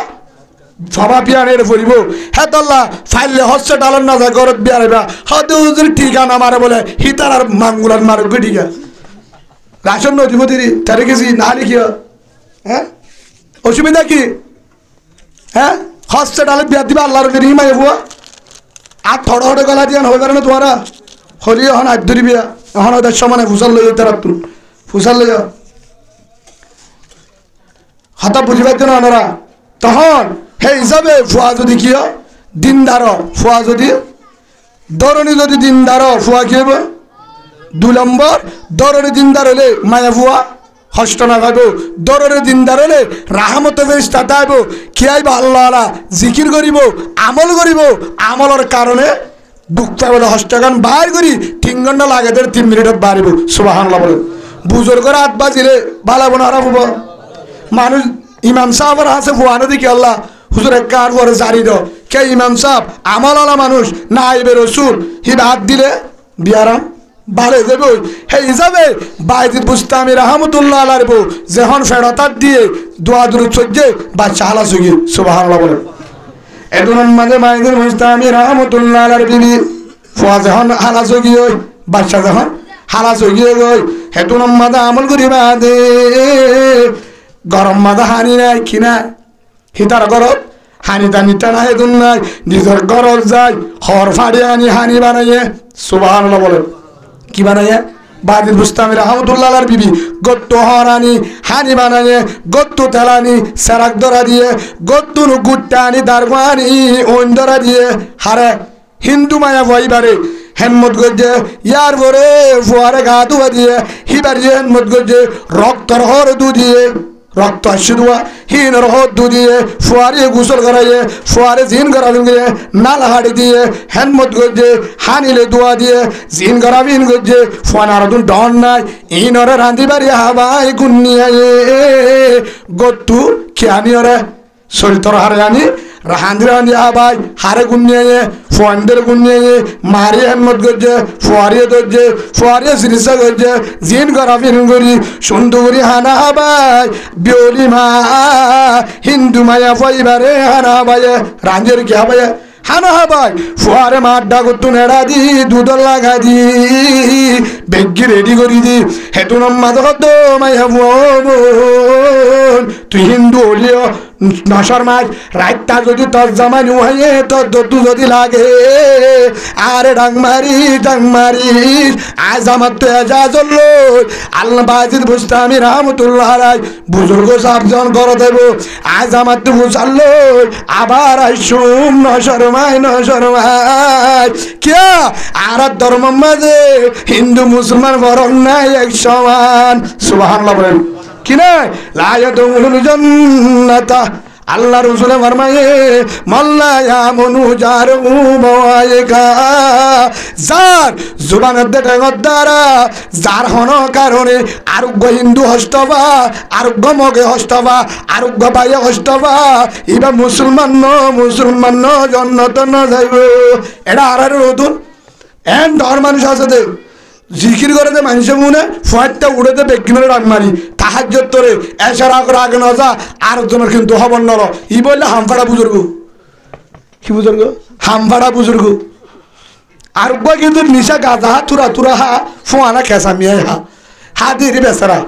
সভা পিয়ানের ফুরিব হ্যাঁ তাল্লা ফাইলে হচ্ছে ডালন না যায় গরত বিয়ারিবা হয়তো হুজুর ঠিকানা মারে বলে হিতার আর মাঙ্গুলার মারে গিটিকা রাশন নদীব দিদি তারে গেছি না লিখিও হ্যাঁ অসুবিধা কি হ্যাঁ হচ্ছে ডালে বিয়া দিবা আল্লাহর হিমায় ফুয়া আর থড় হড়ে গলা দিয়ে হয়ে পারে না তোমারা হলি এখন আজ ধরিবিয়া এখন ওদের সমানে ফুসাল লই যেতে রাখতুন ফুসাল লই হতা বুঝিবার জন্য আমরা তখন সেই হিসাবে ফুয়া যদি কি দিনদার ফুয়া যদি দরণী যদি দিনদার ফুয়া কি হইব 2 নম্বর দরণী দিনদার হলে মায়া ফুয়া হষ্ট না খাইব দরণী দিনদার হলে রাহমতে ফেরেশতা আইব কি আইব আল্লাহ জিকির করিব আমল করিব আমলের কারণে দুঃখটা বলে হস্তগান বাইর করি 3 ঘন্টা লাগে 3 মিনিটত বাড়িব সুবহানাল্লাহ বলে বুজুর্গরা 8 বাজিলে বালা বনারা হবো মানুষ ইমাম সাহেবের হাসে ফুয়ানো দিকে আল্লাহ হুজুর কার পরে জারি দাও কে ইমাম সাহেব আমলালা মানুষ নাইবে রসুল হিবা হাত দিলে বিয়ারাম ভালো যাবে হে হিসাবে বাইজিদ বুস্তামি রহমতুল্লাহ আলাইহি বউ যখন ফেরতাত দিয়ে দোয়া দুরূদ সজ্জে বাচ্চা হালা সুগি সুবহানাল্লাহ বলে এদুন মাঝে বাইজিদ বুস্তামি রহমতুল্লাহ আলাইহি বিবি ফুয়া যখন হালা সুগি ওই বাচ্চা যখন হালা সুগি ওই হেতুন মাঝে আমল করিবা দে গরম মাদা হানি নাই কিনা হিতার গরত হানি টানি টানা হেতুন নাই নিজের গরজ যায় হর ফাড়ি আনি হানি বানাইয়ে সুবহানাল্লাহ বলে কি বানাইয়ে বাইজিদ বুস্তামি রহমতুল্লাহ আলাইহি বিবি গত্তু হরানি হানি বানাইয়ে গত্তু তেলানি সেরাক ধরা দিয়ে গত্তু গুট্টানি দারবানি ওন ধরা দিয়ে হারে হিন্দু মায়া ভয়বারে হেনমত গজে ইয়ার ভরে ফুয়ারে গা ধুয়া দিয়ে হিবার যে হেনমত গজে রক্তর হর দু দিয়ে রক্ত আসছে দুয়া হিনর হদ দু দিয়ে ফুয়ারে গোসল করাইয়ে ফুয়ারে জিন করাবিন গিয়ে নাল হাড়ি দিয়ে হেনমত গজে হানিলে দোয়া দিয়ে জিন করাবিন গজে ফুয়ানার দুন ডন নাই ইনরে রাঁধি বাড়ি হাবাই গুন্নিয়ে গত্তু খেয়ানি ওরে চরিত্র হারে আনি রাহান্দির আনি হাবাই হারে গুন্নিয়ে ফুয়ানদের গুন্নিয়ে মারি হেনমত গজে ফুয়ারিয়ে দরজে ফুয়ারিয়ে সিরিসা গজে জিন করাবিন গরি সুন্দরী হানা হাবাই বিয়লি মা হিন্দু মায়া ফাইবারে হানা হাবাই রাঁধের কি হাবাই হানা হাবাই ফুয়ারে মার ডাগতু নেড়া দি দুধ লাগা দি বেগি রেডি করি দি হেতু নম্মা দত মাইয়া তুই হিন্দু হলিও নশর মাস রাতটা যদি তোর জামা নুহাইয়ে তোর দতু যদি লাগে আরে ডাং মারি আজ আমার তো এজাজ হলো আল্লাহ বাইজিদ বুস্তামি রহমতুল্লাহ আলাইহি বুজুর্গ সাবজন করে দেব আজ আমার তো বুঝালো আবার আইসুম নশর মাই কে আর ধর্ম মাঝে হিন্দু মুসলমান বরং নাই এক সমান সুবহানাল্লাহ বলেন কি নাই লায়াতুল জান্নাতা আল্লাহ রসুল ফরমায়ে মাল্লায়া মনু যার উবায়কা যার জুবানের দেটেঙর দ্বারা যার হন কারণে আরোগ্য হিন্দু হস্তবা আরোগ্য মগে হস্তবা আরোগ্য বাইয়ে হস্তবা এবার মুসলমান জন্নত ন যাইব এটা আর নতুন এন ধর মানুষ আছে জিকির করে দে মানুষের মনে ফয়টা উড়ে দে বেগি মেরে ডাক মারি তাহাজ্জুদ তোরে এশারা করে আগে না যা আর জনের কিন্তু হবন নর ই বললে হামফাড়া বুজুর্গ কি বুজুর্গ হামফাড়া বুজুর্গ আর কিন্তু নিশা গাজা তুরা হা ফোয়ানা খেসা মিয়া হা দিয়ে বেচারা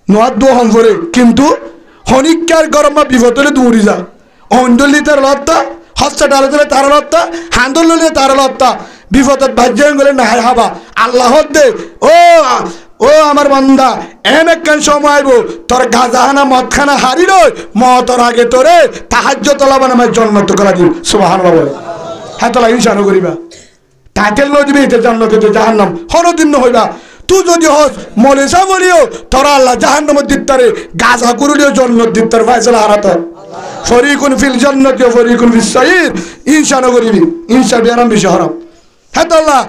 নোয়ার দু হম করে কিন্তু হনিকার গরম বা বিপদ হলে দৌড়ি যা অন্দলি তার লত্তা হস্পিটালে দিলে তার লত্তা হান্দল লিলে তার লত্তা বিপদত ভাজ্যাং গেলে না হাবা আল্লাহ দে ও আমার বান্দা এম একখান সময় আইব তোর গাজাহানা মদখানা হারি রই মতর আগে তোরে তাহাজ্জুদ তলাবান আমার জন্নত করা দিন সুবহানাল্লাহ বলে হ্যাঁ তোলা ইনশানো করিবা টাইটেল ন দিবি এটা জান্নাতে তো জাহান্নাম হরদিন ন হইবা তুই যদি হস মলেসা বলিও তোরা আল্লাহ জাহান্নামের দিত্তারে গাজা করলিও জন্নত দিত্তার ফয়সালা হারাত ফরিকুন ফিল জান্নাতি ওয়া ফরিকুন ফিস সাইর ইনশানো করিবি ইনশা বিয়ারাম বিশ হারাম হ্যাঁ তোল্লা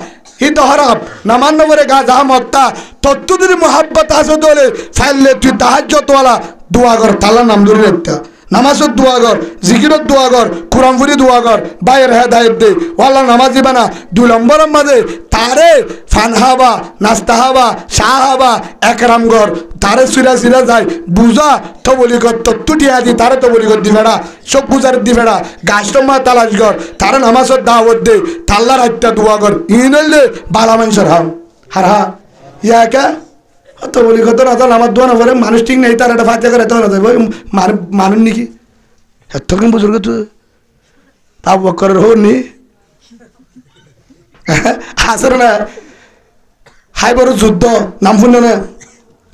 হিত হরব নামান নম্বরে গাজা মত্তা তত্তুদের মোহাব্বত আছে দলে ফাইলে তুই তাহাজ্জুদ ওয়ালা দোয়া কর তালা নাম ধরে একটা নামাজত দোয়া কর জিকিরত দোয়া কর কুরআন ফুরি দোয়া কর বাইর হেদায়েত দে ওয়ালা নামাজ দিবানা 2 নম্বরের মাঝে তারে ফানহাবা নাস্তাহাবা শাহাবা একরাম কর তারে সিরা যায় বুঝা তো বলি কর তত্তুটি আদি তারে তো বলি কর দিবেড়া সব বুঝার দিবেড়া গাছটমা তালাশ কর তারে নামাজত দাওয়াত দে তাল্লার হাতটা দোয়া কর ইনলে বালা মানুষের হাম হার হা ইয়াকা তো বলি কত রাত আমার দোয়া না বলে মানুষ ঠিক নেই তার একটা ফাতে করে তো মানুষ নাকি এত কেন বুঝল তুই আবু বকরের হো নি আসর না হাই বড় যুদ্ধ নাম শুনে না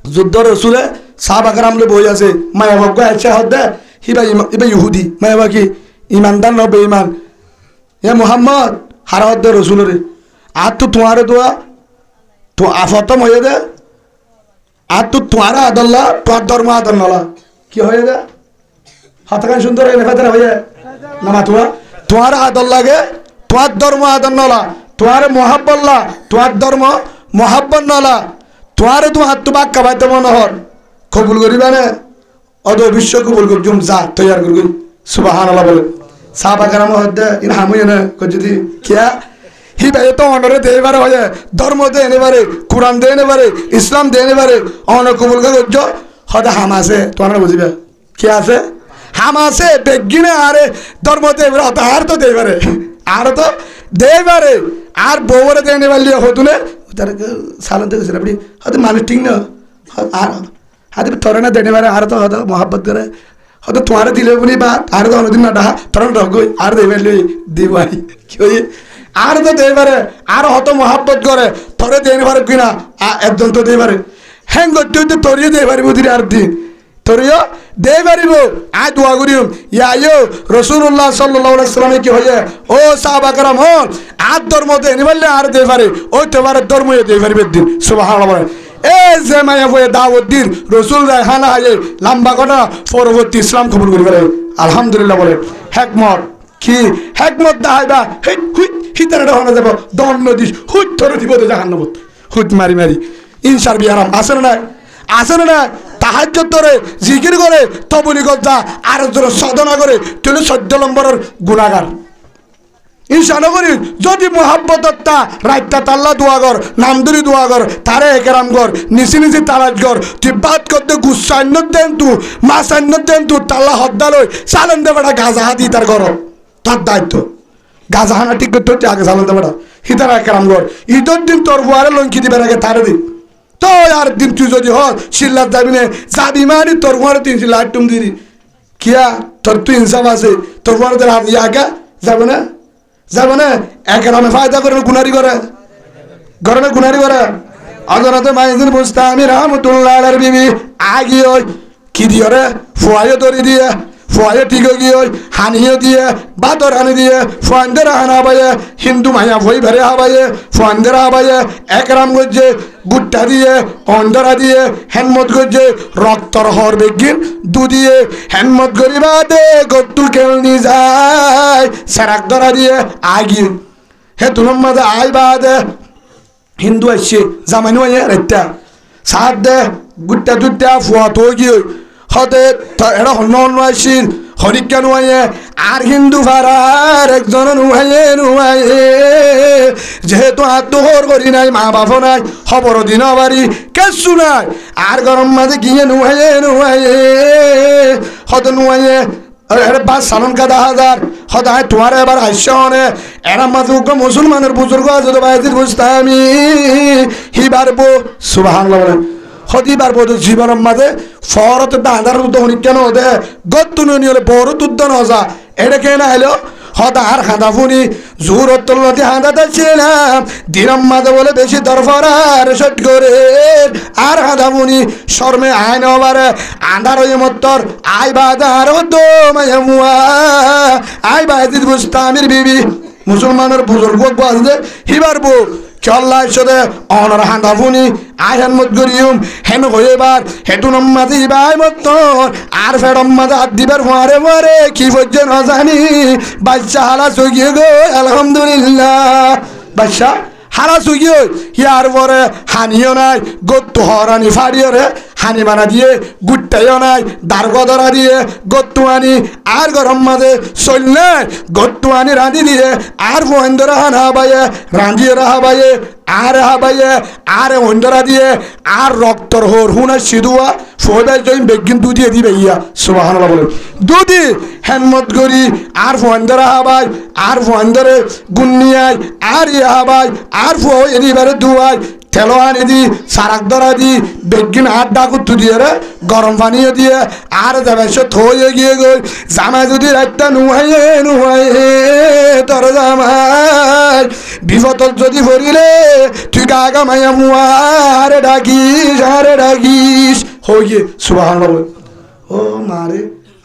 যুদ্ধ রসুলে সাহাবাকার আমলে বই আছে মায়াবাগ আচ্ছা হদ্দে হিবা ইবা ইহুদি মায়াবা কি ইমানদার ন বেঈমান এ মোহাম্মদ হারা হদ্দে রসুলরে আর তো তোমারে দোয়া তো আফতম হয়ে দে আর তো তোমারা আদল্লা তোর ধর্ম আদর নলা কি হয়ে দে হাতখান সুন্দর হয়ে নেফাতে হয়ে নামা তোমার আদর লাগে তোমার ধর্ম আদর নলা তোমার মহাব্বল্লা তোমার ধর্ম মহাব্বত নলা তোমারে তো হাত তো বাক কাবাইতে মনোহর কবুল করিবা না অদ বিশ্ব কবুল করজুম যা তৈয়ার করবি সুবহানাল্লাহ বলে সাহাবাকার মধ্যে ইন হামুই না যদি কিয়া হি ভাই তো অনরে দেই বারে হয় ধর্ম দে এনে বারে কোরআন দে এনে বারে ইসলাম দে এনে বারে অন কবুল করজ হদা হাম আছে তোমরা বুঝিবা কি আছে হাম আছে বেগিনে আরে ধর্ম দে হদা আর তো দেই বারে আর তো দেই বারে আর বউরে দে এনে বালি হতুনে তার সালান থেকে আপনি হয়তো মানুষ ঠিক না আর হাতে তোরে না দেনে বারে আর তো হয়তো মহাব্বত করে হয়তো তোমারে দিলে বলি বা আর তো অন্যদিন না ডাহা তোর রগই আর দেবে দিবাই কি হই আর তো দেই পারে আর হয়তো মহাব্বত করে তোরে দেনে পারে কিনা একজন তো দেই পারে হ্যাং করতে হইতে তোরিও দেই পারিব দিন আর দিন তোরিও দেই পারিব আয় দোয়া করিম ইয়া রাসূলুল্লাহ সাল্লাল্লাহু আলাইহি ওয়াসাল্লামে কি হয়ে ও সাহাবা کرام হল আর ধর্ম দেনে বললে আর দেই পারে ওই তোমার ধর্মই দেই পারিবে দিন সুবহানাল্লাহ এ যে মায়া হয়ে দাওয়াত দিন রাসূল রাহানা হায়ে লম্বা কথা পরবর্তী ইসলাম কবুল করি পারে আলহামদুলিল্লাহ বলে হিকমত কি হিকমত দাইবা হিতারে হনা যাব দণ্ড দিস হুট ধরে দিব জাহান্নামত হুট মারি মারি ইনসার বিহারাম আসেন না তাহাজ্জুদ ধরে জিকির করে তবলি গজা আর জোরে সাধনা করে তুই 14 নম্বরের গুনাহগার ইনশাআল্লাহ করি যদি মোহাব্বতটা রাইতা তাল্লা দোয়া কর নামদুরি দোয়া কর তারে একরাম কর নিচি নিচি তারাজ কর তুই বাদ করতে গুসান্ন দেন তু মাসান্ন দেন তু তাল্লা হদ্দালই চালেন দে বেটা গাজা হাতি তার কর তার দায়িত্ব গাজা হানা ঠিক করতে হচ্ছে আগে চালেন দে বেটা হিতার একরাম কর ঈদের দিন তোর বুয়ারে লঙ্কি দিবার আগে তারে দি তো আর দিন তুই যদি হল শিল্লার যাবি না যাবি মানে তোর বুয়ারে তুই লাইট টুম দিবি কিয়া তোর তুই ইনসাফ আছে তোর বুয়ারে তোর হাত আগে যাবে না যাব না একরামে ফায়দা করে গুনারি করে গরমে গুনারি করে আজরাতে মাইদিন বুস্তামি রহমাতুল্লাহ আলাইহি বিবি আগি ওই কি দিও রে ফুয়ায় দরি দিয়ে ফুয়ায় ঠিক গিয়ে হানিয়ে দিয়ে বাদর হানি দিয়ে ফুয়ান্দের হানা বায়ে হিন্দু মায়া ভই ভরে হাবায়ে ফুয়ান্দের হাবায়ে একরাম গজে গুট্টা দিয়ে অন্দরা দিয়ে হেনমত গজে রক্তর হর বেগিন দু দিয়ে হেনমত গরিবা দে গত্তু কেল নি যায় সারাক ধরা দিয়ে আগি হে তুলম মাঝে আই বাদে হিন্দু আসছে জামানো রেটা সাত দে গুট্টা দুট্টা ফুয়া তো গিয়ে হতে এটা হন্য আসিল হরিকা নুয়াইয়ে আর হিন্দু ফারার একজন নুয়াইয়ে যেহেতু আত্মহর করি নাই মা বাপ নাই খবর দিন বাড়ি কেসু নাই আর গরম মাঝে গিয়ে নুয়াইয়ে হত নুয়াইয়ে বাস সালন কাদা হাজার হদায় তোমার এবার হাস্যনে এরা মাঝে মুসলমানের বুজুর্গ আছে তো বাইজির বুঝতামি হিবার বো সুবহানাল্লাহ বলে হদিবার বোধ জীবনের মাঝে ফরত দাঁড়ার উদ্যোগ কেন দে গত্তুন নিলে বড় উদ্যান হজা এটা কেন এলো হদা আর হাঁদা ফুনি জোর নদী হাঁদাতে ছিলাম দিনম মাঝে বলে বেশি দরফরার সট করে আর হাঁদা ফুনি শর্মে আয় নবারে আন্ধার হয়ে মত্তর আই বাদার দো মায়া মুয়া আই বাজিদ বুস্তামির বিবি মুসলমানের বুজুর্গ বাজে হিবার বো চল্লা সাথে অনর হাঁদা ফুনি আই হেন মত গরিয়ম হেন হয়েবার হেতুনম মাঝে ইবাই মত আর ফেরম মাঝে হাত দিবার মারে মারে কি বলছে না জানি বাচ্চা হালা চগিয়ে গো আলহামদুলিল্লাহ বাচ্চা হারা চুগিয়ে ইয়ার পরে হানিও নাই গত্তু হরানি ফাড়িও রে হানি মানা দিয়ে গুট্টাইও নাই দার্গ ধরা দিয়ে গত্তু আনি আর গরম মাঝে চললে গত্তু আনি রাঁধি দিয়ে আর মহেন্দ্র হান হাবাইয়ে রাঁধিয়ে হাবাইয়ে আর হাবাইয়ে আর মহেন্দ্রা দিয়ে আর রক্তর হর হুনা সিধুয়া ফোবাই জয়ী বেগিন দুধিয়ে দিবে ইয়া সুবহানাল্লাহ বলে দুধি হেনমত করি আর মহেন্দ্রা হাবাই আর মহেন্দ্রে গুন্নিয়ায় আর ইয়া হাবাই আর ফো এদিবারে দুয়াই তেলো আনি দি সারাক ধরা দি বেগিন হাত ডাকুত্তু দিয়ে রে গরম পানিও দিয়ে আর যাবে সে থয়ে গিয়ে গই জামাই যদি রাতটা নুহাইয়ে তোর জামাই বিপদত যদি ভরিলে তুই গাগা মাইয়া মুয়া আরে ডাকিস হয়ে গিয়ে সুবহানাল্লাহ ও মারে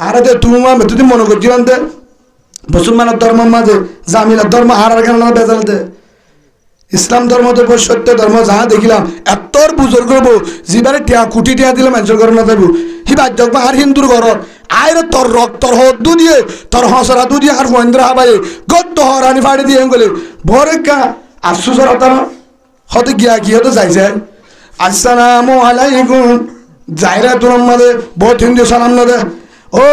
আরে দে তুমি তুই মনে করছি আনতে মুসলমানের ধর্মের মাঝে জামিলার ধর্ম হারার কারণে বেজাল দে ইসলাম ধর্ম তো সত্য ধর্ম যাহা দেখিলাম এতর বুজুর্গ করবো যিবারে টিয়া কুটি টিয়া দিলে মানুষের ঘর না যাবো হিবাদ দেখবো আর হিন্দুর ঘর আয়রে তোর রক্তর হদ্দু দিয়ে তোর হসরা দু দিয়ে আর মহেন্দ্র হাবাই গদ্দ হরানি ফাড়ি দিয়ে গেলে ভরে কা আফসুসর হতার হতে গিয়া তো যাইছে আসসালামু আলাইকুম যাইরা তোর মাঝে বহুত হিন্দু সালাম না দে ও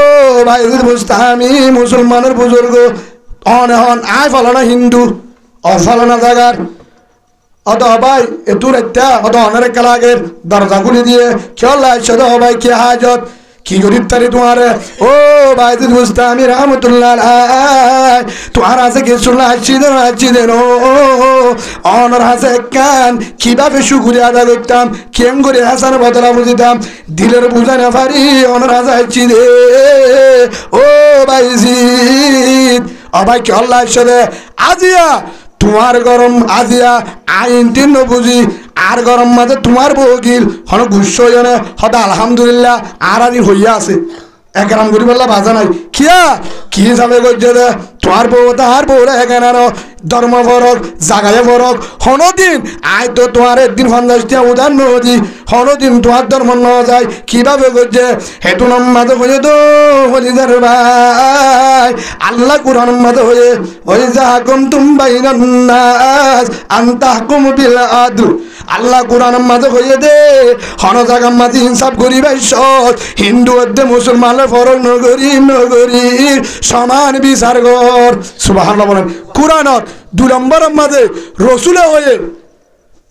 ভাই বুঝতে আমি মুসলমানের বুজুর্গ অন আয় ফলানা হিন্দু অফলানা জায়গার অত ভাই এতুর একটা অত অনেক কালাগের দরজা খুলে দিয়ে কেউ লাগছে তো ভাই কে হাজত কি গরিব তারি তোমার ও ভাই বুঝতে আমি রহমতুল্লাহ তোমার আছে কিছু হাসি দেন অনর হাসে কান কিভাবে শুকুরি আদা করতাম কেম করে হাসান বদলা বুঝিতাম দিলের বুঝা না পারি অনর হাসে হাসি দে ও ভাই জিদ ও ভাই কে আল্লাহ সাথে আজিয়া তোমার গরম আজিয়া আইন তিন বুঝি আর গরম মাঝে তোমার বকিল হন গুস্স হইয়া হদা আলহামদুলিল্লাহ আর আদি হইয়া আছে একরাম করি বললা বাজা নাই কি যাবে গজ্জে দে তোমার বউ তাহার বউরা এখানে ধর্ম ফরক জাগায় ফরক হনদিন আয় তো তোমার একদিন 50টা উদাহরণ নদী হনদিন তোমার ধর্ম ন যায় কিভাবে গজ্জে হেতু নামাজে হয়ে তো হলিদার ভাই আল্লাহ কুরআন মাঝে হয়ে ওই যাকুম তুম বাইনান নাস আনতাহকুম বিল আদল আল্লাহ কুরআন মাঝে হয়ে দে হন জায়গার মাঝে ইনসাফ করিবাই সৎ হিন্দু অধ্যে মুসলমানের ফরক নগরী সমান বিচার কর সুবহানাল্লাহ বলেন কুরআনত 2 নম্বরের মাঝে রসুলে হয়ে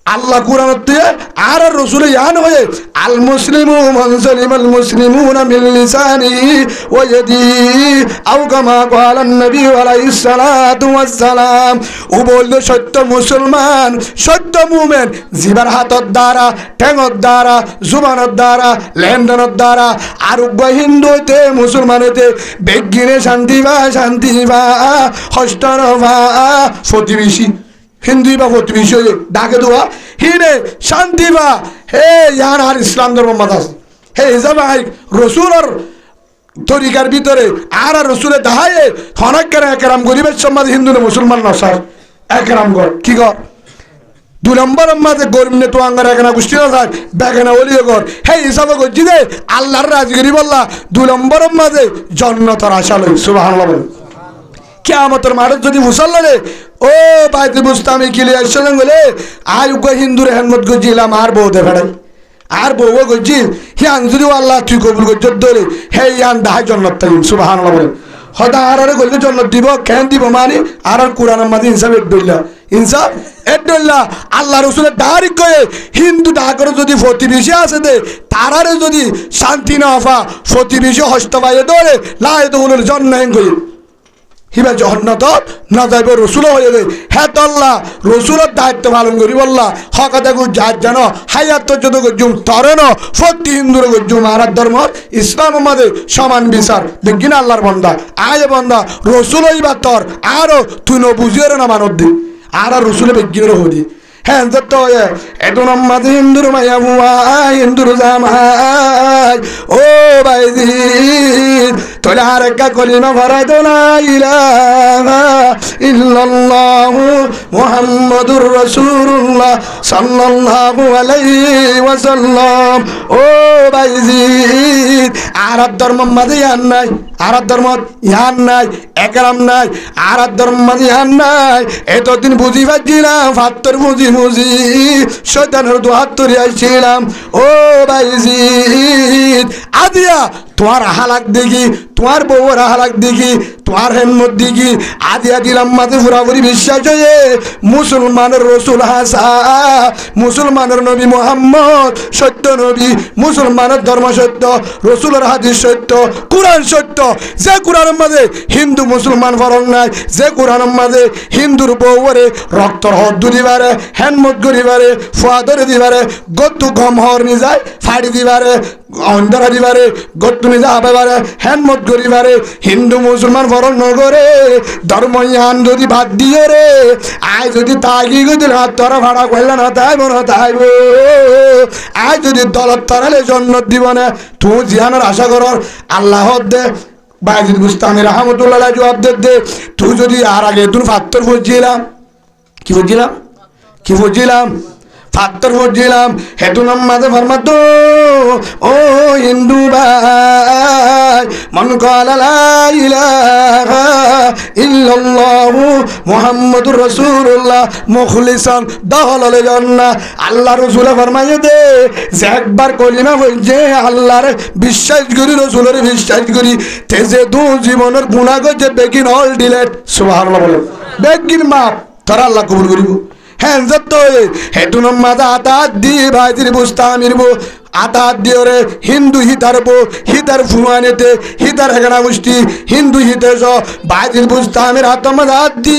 আল্লাহ কুরআন দিয়ে আর রসুলে ইয়ান হয়ে আল মুসলিমু মান সালিমাল মুসলিমুনা মিন লিসানিহি ওয়া ইয়াদিহি আও কামা ক্বালা নবী আলাইহিস সালাতু ওয়াস সালাম ও বলল সত্য মুসলমান সত্য মুমিন জিবার হাতর দ্বারা ঠ্যাঙর দ্বারা জুবানের দ্বারা লেনদেনের দ্বারা আর হিন্দুতে মুসলমানেতে বেগিনে শান্তি বা হস্টার বা প্রতিবেশী হিন্দু বা প্রতিবেশী ডাকে দেওয়া হিরে শান্তি বা হে ইয়ান আর ইসলাম ধর্ম মাদাস হে জামাই রসুলের তরিকার ভিতরে আর রসুলের দাহায়ে অনেক একরাম গরিবের সমাজ হিন্দু না মুসলমান না স্যার একরাম কর কি কর 2 নম্বরের মাঝে গরিব নে তো আঙ্গার এখানে গোষ্ঠী না যায় বেগানা ওলিও কর হে হিসাবে করছি দে আল্লাহর রাজগিরি বললা 2 নম্বরের মাঝে জন্নতর আশা লই সুবহানাল্লাহ বলেন কিয়ামতের মাঠে যদি মুসল্লারে ও বাইতে বুঝতাম কিলে আসলাম বলে আয় উগা হিন্দুর হেনমত গজিলাম আর বউ দেখাড়াই আর বউ গজি হিয়ান যদি আল্লাহ তুই কবুল করছ ধরে হে ইয়ান দাহাই জন্নত তালিম সুবহানাল্লাহ বলেন হদা আরে গলে জন্নত দিব কেন দিব মানে আর কোরআনের মাঝে ইনসাফ একদুল্লাহ আল্লাহ রসুলের দাঁড়ি কয়ে হিন্দু ডাকরে যদি প্রতিবেশী আছে দে তারারে যদি শান্তি না হফা প্রতিবেশী হস্তবায়ে ধরে লাই তো হলো জন্ম কই হিবা জহন্নত না যাইব রসুল হয়ে যায় হ্যাঁ তো আল্লাহ রসুলের দায়িত্ব পালন করি বললা হকা দেখো যার জানো হায়াত যত গজুম তরে ন প্রতি হিন্দুর গজুম আর ধর্ম ইসলাম মাঝে সমান বিচার দেখি না আল্লাহর বন্দা আয় বন্দা রসুল হইবা তোর আরো তুই ন বুঝিয়ে না মানব দি আর রসুলে বেগিনের হদি হ্যাঁ তো এতো নামাজ হিন্দুর মায়া বুয়া হিন্দুর জামাই ও বাইজি তোলে আর একটা কলিমা ভরাই তো না ইলাহা ইল্লাল্লাহু মুহাম্মাদুর রাসূলুল্লাহ সাল্লাল্লাহু আলাইহি ওয়াসাল্লাম ও বাইজি আর ধর্ম মাঝে ইয়ান নাই আর ধর্ম ইয়ান নাই একরাম নাই আর ধর্ম মাঝে ইয়ান নাই এতদিন বুঝি পাচ্ছিলাম ফাত্তর বুঝি শয়তানের দোহাত তরি আইছিলাম ও বাইজি আজিয়া তোমার হালাক দেখি, তোমার বউর হালাক দেখি, তোমার হেমত দেখি আদি আদি লাম্মাতে পুরাপুরি বিশ্বাস হয়ে মুসলমানের রসুল হাসা, মুসলমানের নবী মোহাম্মদ সত্য নবী, মুসলমানের ধর্ম সত্য, রসুলের হাদিস সত্য, কোরআন সত্য। যে কোরআনের মাঝে হিন্দু মুসলমান ফরক নাই, যে কোরআনের মাঝে হিন্দুর বউরে রক্তর হদ্দু দিবারে, হেনমত করিবারে, ফুয়াদরে দিবারে, গত্তু গম হর নি যায় ফাড়ি দিবারে, অন্ধরা দিবারে, গত্তু নিজে আবারে, হেনমত করিবারে, হিন্দু মুসলমান ফরক নগরে ধর্ম ইয়ান যদি বাদ দিয়ে রে আয় যদি তাগি গদি হাত তরা ভাড়া করলে না তাইব না তাইব, আয় যদি দলত তারালে জন্নত দিব না তুই জিয়ানের আশা করর আল্লাহ দে। বাইজিদ বুস্তামি রহমতুল্লাহ জবাব দে, তুই যদি আর আগে তুই ফাত্তর বুঝছিলাম, কি বুঝছিলাম, কি বুঝছিলাম, ফাত্তর বুঝছিলাম, হেতু নামাজে ফরমাত ও হিন্দু ভাই মন ক্বালা লা ইলাহা ইল্লাল্লাহু মুহাম্মাদুর রাসূলুল্লাহ মুখলিসান দাখালাল জান্নাহ। আল্লাহ রাসূল ফরমায়ে দে যে একবার কলিমা বলছে আল্লাহর বিশ্বাস করি, রাসূলের বিশ্বাস করি, তেজে দু জীবনের গুনাহ গজে বেগিন অল ডিলেট। সুবহানাল্লাহ বলে বেগিন মাপ তারা আল্লাহ কবুল করিব। হ্যাঁ যত হেতু নামাজ আতাত দি ভাইজির বুস্তামির বো আতাত দিও রে হিন্দু হিতারবো হিতার ফুয়ানেতে হিতার হেগনা গোষ্ঠী হিন্দু হিতেছ ভাইজির বুস্তামির আতমাজ দি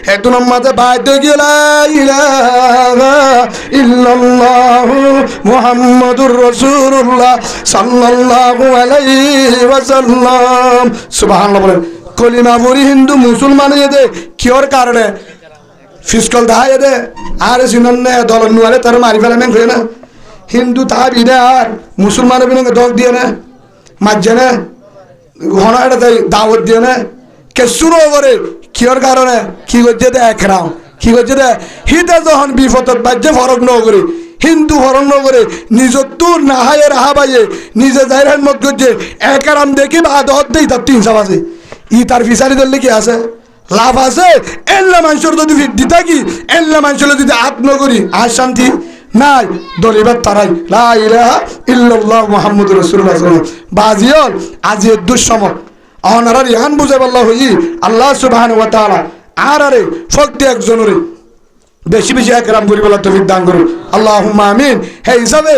হেতু নামাজ বাইতে গেলা ইলাহা ইল্লাল্লাহু মুহাম্মাদুর রাসূলুল্লাহ সাল্লাল্লাহু আলাইহি ওয়াসাল্লাম। সুবহানাল্লাহ বলেন কলিমা পড়ি হিন্দু মুসলমান দে কিওর কারণে ফিসকল দাহাই দে আর সিনন্নে দল নুয়ারে তার মারি ফেলে মেন না হিন্দু তাহা বিনে আর মুসলমান বিনে দল দিয়ে না মাঝে না ঘন এটা দাওয়াত দিয়ে না কে শুরু করে কিয়র কারণে কি করছে দে একরাম কি করছে দে হিতে যখন বিপদত বাজ্যে ফরক ন করে হিন্দু ফরক ন করে নিজের তোর না হায়ে রাহা বাইয়ে নিজে যাইরান মত করছে একরাম দেখি বা দত দেই তার 300 আছে ই তার ফিসারি ধরলে কি আছে লাভ আছে? এল্লা মানুষের যদি দিতা কি এল্লা মানুষের যদি আত্ম করি আর শান্তি নাই দলিবার তারাই লা ইলাহা ইল্লাল্লাহ মুহাম্মাদুর রাসূলুল্লাহ বাজিয়ল আজি দুঃসময় অনারার ইয়ান বুঝাই আল্লাহ হই আল্লাহ সুবহানাহু ওয়া তাআলা আর আরে ফক্তি একজনের বেশি বেশি একরাম করি বলা তৌফিক দান করুন আল্লাহুম্মা আমিন। হে হিসাবে